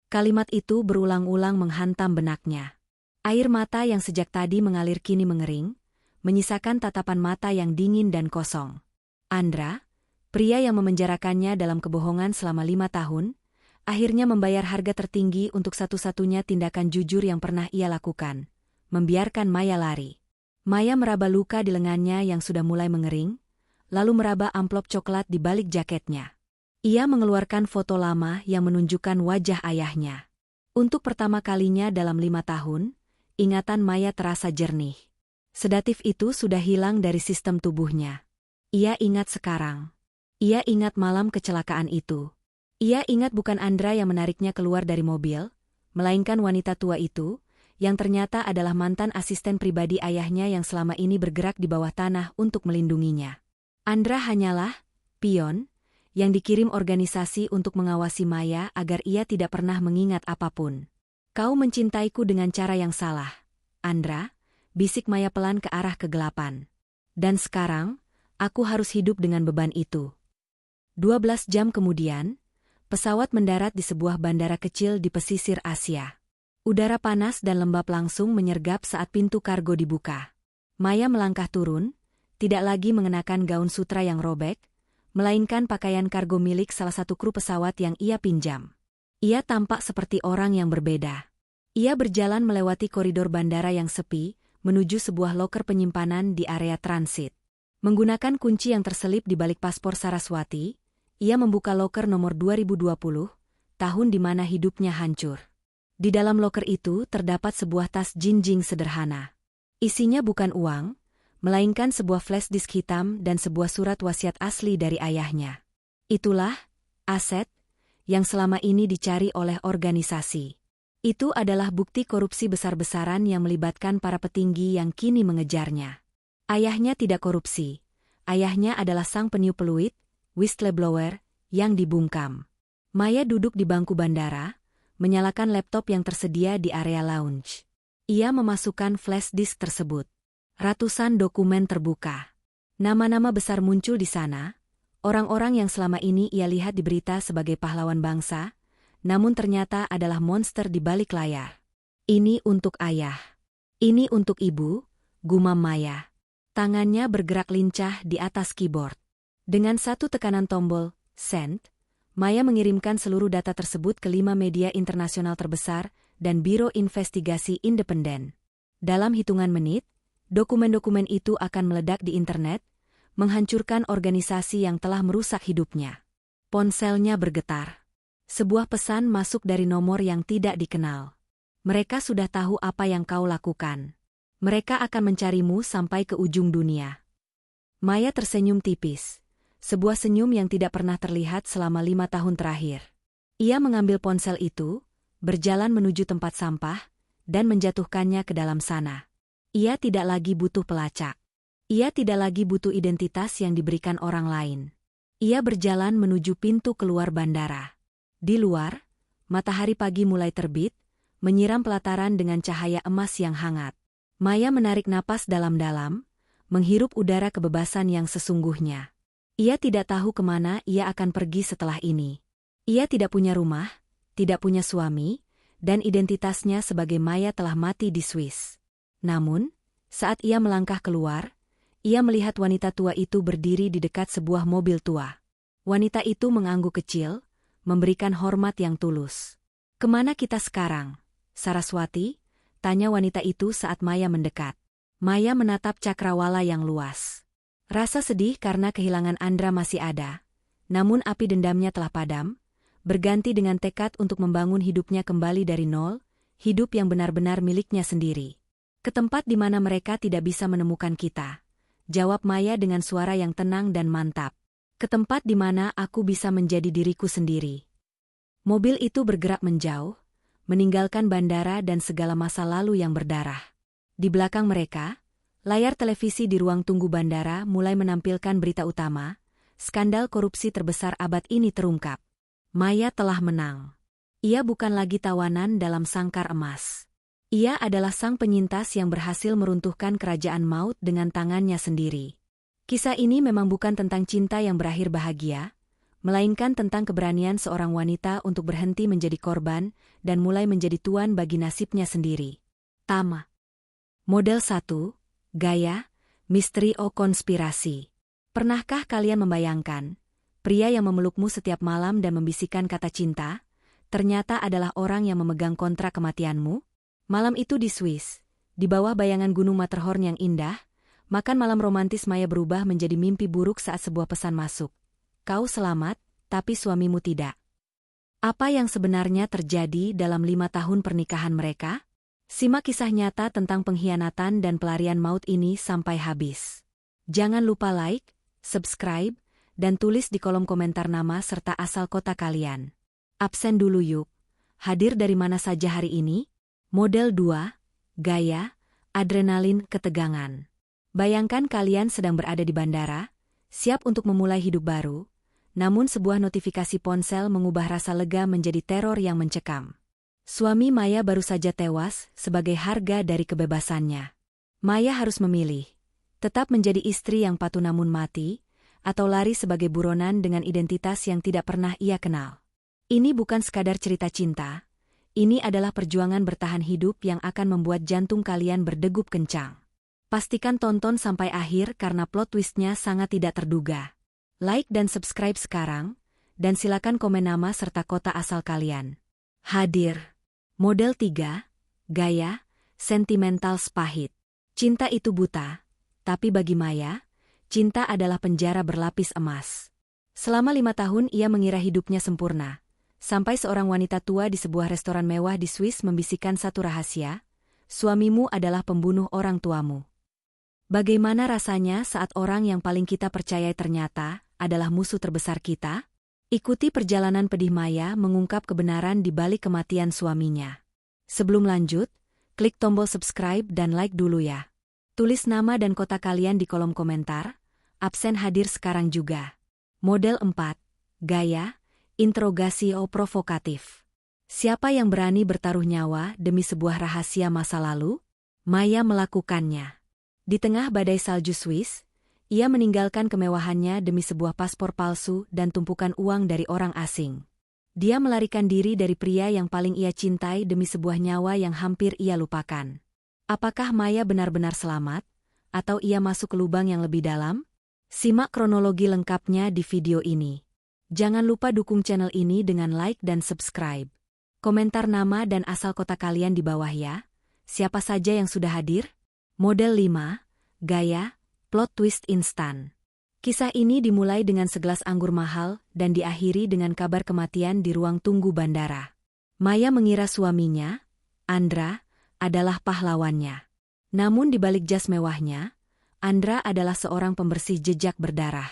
Kalimat itu berulang-ulang menghantam benaknya. Air mata yang sejak tadi mengalir kini mengering, menyisakan tatapan mata yang dingin dan kosong. Andra, pria yang memenjarakannya dalam kebohongan selama 5 tahun, akhirnya membayar harga tertinggi untuk satu-satunya tindakan jujur yang pernah ia lakukan, membiarkan Maya lari. Maya meraba luka di lengannya yang sudah mulai mengering, lalu meraba amplop coklat di balik jaketnya. Ia mengeluarkan foto lama yang menunjukkan wajah ayahnya. Untuk pertama kalinya dalam 5 tahun, ingatan Maya terasa jernih. Sedatif itu sudah hilang dari sistem tubuhnya. Ia ingat sekarang. Ia ingat malam kecelakaan itu. Ia ingat bukan Andra yang menariknya keluar dari mobil, melainkan wanita tua itu, yang ternyata adalah mantan asisten pribadi ayahnya yang selama ini bergerak di bawah tanah untuk melindunginya. Andra hanyalah pion yang dikirim organisasi untuk mengawasi Maya agar ia tidak pernah mengingat apapun. Kau mencintaiku dengan cara yang salah, Andra, bisik Maya pelan ke arah kegelapan. Dan sekarang, aku harus hidup dengan beban itu. 12 jam kemudian, pesawat mendarat di sebuah bandara kecil di pesisir Asia. Udara panas dan lembab langsung menyergap saat pintu kargo dibuka. Maya melangkah turun, tidak lagi mengenakan gaun sutra yang robek, melainkan pakaian kargo milik salah satu kru pesawat yang ia pinjam. Ia tampak seperti orang yang berbeda. Ia berjalan melewati koridor bandara yang sepi, menuju sebuah loker penyimpanan di area transit. Menggunakan kunci yang terselip di balik paspor Saraswati, ia membuka loker nomor 2020, tahun di mana hidupnya hancur. Di dalam loker itu terdapat sebuah tas jinjing sederhana. Isinya bukan uang, melainkan sebuah flash disk hitam dan sebuah surat wasiat asli dari ayahnya. Itulah aset yang selama ini dicari oleh organisasi. Itu adalah bukti korupsi besar-besaran yang melibatkan para petinggi yang kini mengejarnya. Ayahnya tidak korupsi. Ayahnya adalah sang peniup peluit, whistleblower, yang dibungkam. Maya duduk di bangku bandara, menyalakan laptop yang tersedia di area lounge. Ia memasukkan flash disk tersebut. Ratusan dokumen terbuka. Nama-nama besar muncul di sana, orang-orang yang selama ini ia lihat di berita sebagai pahlawan bangsa, namun ternyata adalah monster di balik layar. Ini untuk ayah. Ini untuk ibu, gumam Maya. Tangannya bergerak lincah di atas keyboard. Dengan satu tekanan tombol, send, Maya mengirimkan seluruh data tersebut ke 5 media internasional terbesar dan Biro Investigasi Independen. Dalam hitungan menit, dokumen-dokumen itu akan meledak di internet, menghancurkan organisasi yang telah merusak hidupnya. Ponselnya bergetar. Sebuah pesan masuk dari nomor yang tidak dikenal. Mereka sudah tahu apa yang kau lakukan. Mereka akan mencarimu sampai ke ujung dunia. Maya tersenyum tipis. Sebuah senyum yang tidak pernah terlihat selama 5 tahun terakhir. Ia mengambil ponsel itu, berjalan menuju tempat sampah, dan menjatuhkannya ke dalam sana. Ia tidak lagi butuh pelacak. Ia tidak lagi butuh identitas yang diberikan orang lain. Ia berjalan menuju pintu keluar bandara. Di luar, matahari pagi mulai terbit, menyiram pelataran dengan cahaya emas yang hangat. Maya menarik napas dalam-dalam, menghirup udara kebebasan yang sesungguhnya. Ia tidak tahu kemana ia akan pergi setelah ini. Ia tidak punya rumah, tidak punya suami, dan identitasnya sebagai Maya telah mati di Swiss. Namun, saat ia melangkah keluar, ia melihat wanita tua itu berdiri di dekat sebuah mobil tua. Wanita itu mengangguk kecil, memberikan hormat yang tulus. "Kemana kita sekarang, Saraswati?" tanya wanita itu saat Maya mendekat. Maya menatap cakrawala yang luas. Rasa sedih karena kehilangan Andra masih ada, namun api dendamnya telah padam, berganti dengan tekad untuk membangun hidupnya kembali dari nol, hidup yang benar-benar miliknya sendiri. "Ke tempat di mana mereka tidak bisa menemukan kita," jawab Maya dengan suara yang tenang dan mantap. "Ke tempat di mana aku bisa menjadi diriku sendiri." Mobil itu bergerak menjauh, meninggalkan bandara dan segala masa lalu yang berdarah. Di belakang mereka, layar televisi di ruang tunggu bandara mulai menampilkan berita utama, skandal korupsi terbesar abad ini terungkap. Maya telah menang. Ia bukan lagi tawanan dalam sangkar emas. Ia adalah sang penyintas yang berhasil meruntuhkan kerajaan maut dengan tangannya sendiri. Kisah ini memang bukan tentang cinta yang berakhir bahagia, melainkan tentang keberanian seorang wanita untuk berhenti menjadi korban dan mulai menjadi tuan bagi nasibnya sendiri. Tama. Model 1, Gaya, Misteri o Konspirasi. Pernahkah kalian membayangkan, pria yang memelukmu setiap malam dan membisikkan kata cinta, ternyata adalah orang yang memegang kontrak kematianmu? Malam itu di Swiss, di bawah bayangan gunung Matterhorn yang indah, makan malam romantis Maya berubah menjadi mimpi buruk saat sebuah pesan masuk. "Kau selamat, tapi suamimu tidak." Apa yang sebenarnya terjadi dalam 5 tahun pernikahan mereka? Simak kisah nyata tentang pengkhianatan dan pelarian maut ini sampai habis. Jangan lupa like, subscribe, dan tulis di kolom komentar nama serta asal kota kalian. Absen dulu yuk. Hadir dari mana saja hari ini? Model 2, Gaya, Adrenalin Ketegangan. Bayangkan kalian sedang berada di bandara, siap untuk memulai hidup baru, namun sebuah notifikasi ponsel mengubah rasa lega menjadi teror yang mencekam. Suami Maya baru saja tewas sebagai harga dari kebebasannya. Maya harus memilih, tetap menjadi istri yang patuh namun mati, atau lari sebagai buronan dengan identitas yang tidak pernah ia kenal. Ini bukan sekadar cerita cinta, ini adalah perjuangan bertahan hidup yang akan membuat jantung kalian berdegup kencang. Pastikan tonton sampai akhir karena plot twistnya sangat tidak terduga. Like dan subscribe sekarang, dan silakan komen nama serta kota asal kalian. Hadir. Model 3, Gaya, Sentimental Pahit. Cinta itu buta, tapi bagi Maya, cinta adalah penjara berlapis emas. Selama 5 tahun ia mengira hidupnya sempurna, sampai seorang wanita tua di sebuah restoran mewah di Swiss membisikkan satu rahasia, "Suamimu adalah pembunuh orang tuamu." Bagaimana rasanya saat orang yang paling kita percayai ternyata adalah musuh terbesar kita? Ikuti perjalanan pedih Maya mengungkap kebenaran di balik kematian suaminya. Sebelum lanjut, klik tombol subscribe dan like dulu ya. Tulis nama dan kota kalian di kolom komentar, absen hadir sekarang juga. Model 4, Gaya, Interogasi o Provokatif. Siapa yang berani bertaruh nyawa demi sebuah rahasia masa lalu? Maya melakukannya. Di tengah badai salju Swiss, ia meninggalkan kemewahannya demi sebuah paspor palsu dan tumpukan uang dari orang asing. Dia melarikan diri dari pria yang paling ia cintai demi sebuah nyawa yang hampir ia lupakan. Apakah Maya benar-benar selamat? Atau ia masuk ke lubang yang lebih dalam? Simak kronologi lengkapnya di video ini. Jangan lupa dukung channel ini dengan like dan subscribe. Komentar nama dan asal kota kalian di bawah ya. Siapa saja yang sudah hadir? Model 5, gaya, plot twist instan. Kisah ini dimulai dengan segelas anggur mahal dan diakhiri dengan kabar kematian di ruang tunggu bandara. Maya mengira suaminya, Andra, adalah pahlawannya. Namun di balik jas mewahnya, Andra adalah seorang pembersih jejak berdarah.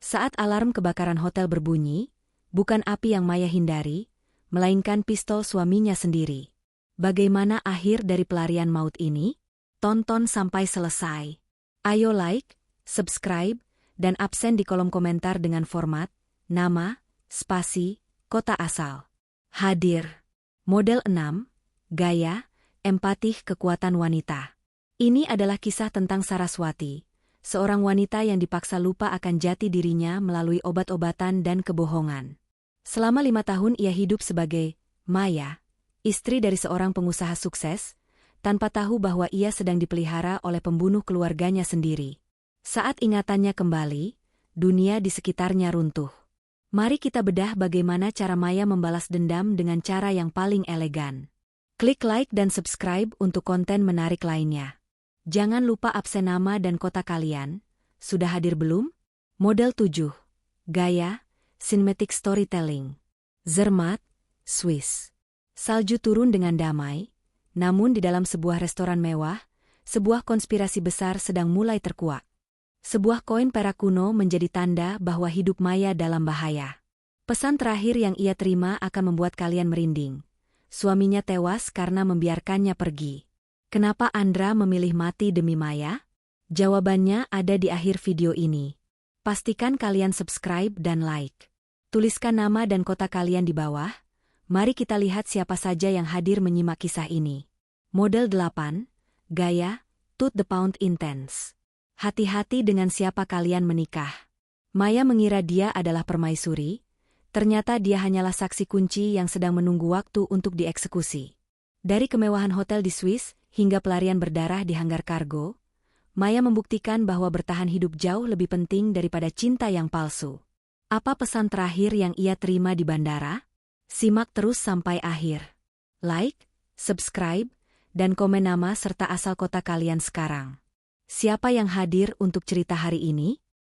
Saat alarm kebakaran hotel berbunyi, bukan api yang Maya hindari, melainkan pistol suaminya sendiri. Bagaimana akhir dari pelarian maut ini? Tonton sampai selesai. Ayo like, subscribe, dan absen di kolom komentar dengan format, nama, spasi, kota asal. Hadir. Model 6, gaya, empatih kekuatan wanita. Ini adalah kisah tentang Saraswati, seorang wanita yang dipaksa lupa akan jati dirinya melalui obat-obatan dan kebohongan. Selama 5 tahun ia hidup sebagai Maya, istri dari seorang pengusaha sukses, tanpa tahu bahwa ia sedang dipelihara oleh pembunuh keluarganya sendiri. Saat ingatannya kembali, dunia di sekitarnya runtuh. Mari kita bedah bagaimana cara Maya membalas dendam dengan cara yang paling elegan. Klik like dan subscribe untuk konten menarik lainnya. Jangan lupa absen nama dan kota kalian. Sudah hadir belum? Model 7. Gaya, cinematic storytelling. Zermatt, Swiss. Salju turun dengan damai, namun di dalam sebuah restoran mewah, sebuah konspirasi besar sedang mulai terkuak. Sebuah koin perak kuno menjadi tanda bahwa hidup Maya dalam bahaya. Pesan terakhir yang ia terima akan membuat kalian merinding. Suaminya tewas karena membiarkannya pergi. Kenapa Andra memilih mati demi Maya? Jawabannya ada di akhir video ini. Pastikan kalian subscribe dan like. Tuliskan nama dan kota kalian di bawah. Mari kita lihat siapa saja yang hadir menyimak kisah ini. Model 8, gaya, to the pound intense. Hati-hati dengan siapa kalian menikah. Maya mengira dia adalah permaisuri, ternyata dia hanyalah saksi kunci yang sedang menunggu waktu untuk dieksekusi. Dari kemewahan hotel di Swiss hingga pelarian berdarah di hanggar kargo, Maya membuktikan bahwa bertahan hidup jauh lebih penting daripada cinta yang palsu. Apa pesan terakhir yang ia terima di bandara? Simak terus sampai akhir. Like, subscribe, dan komen nama serta asal kota kalian sekarang. Siapa yang hadir untuk cerita hari ini?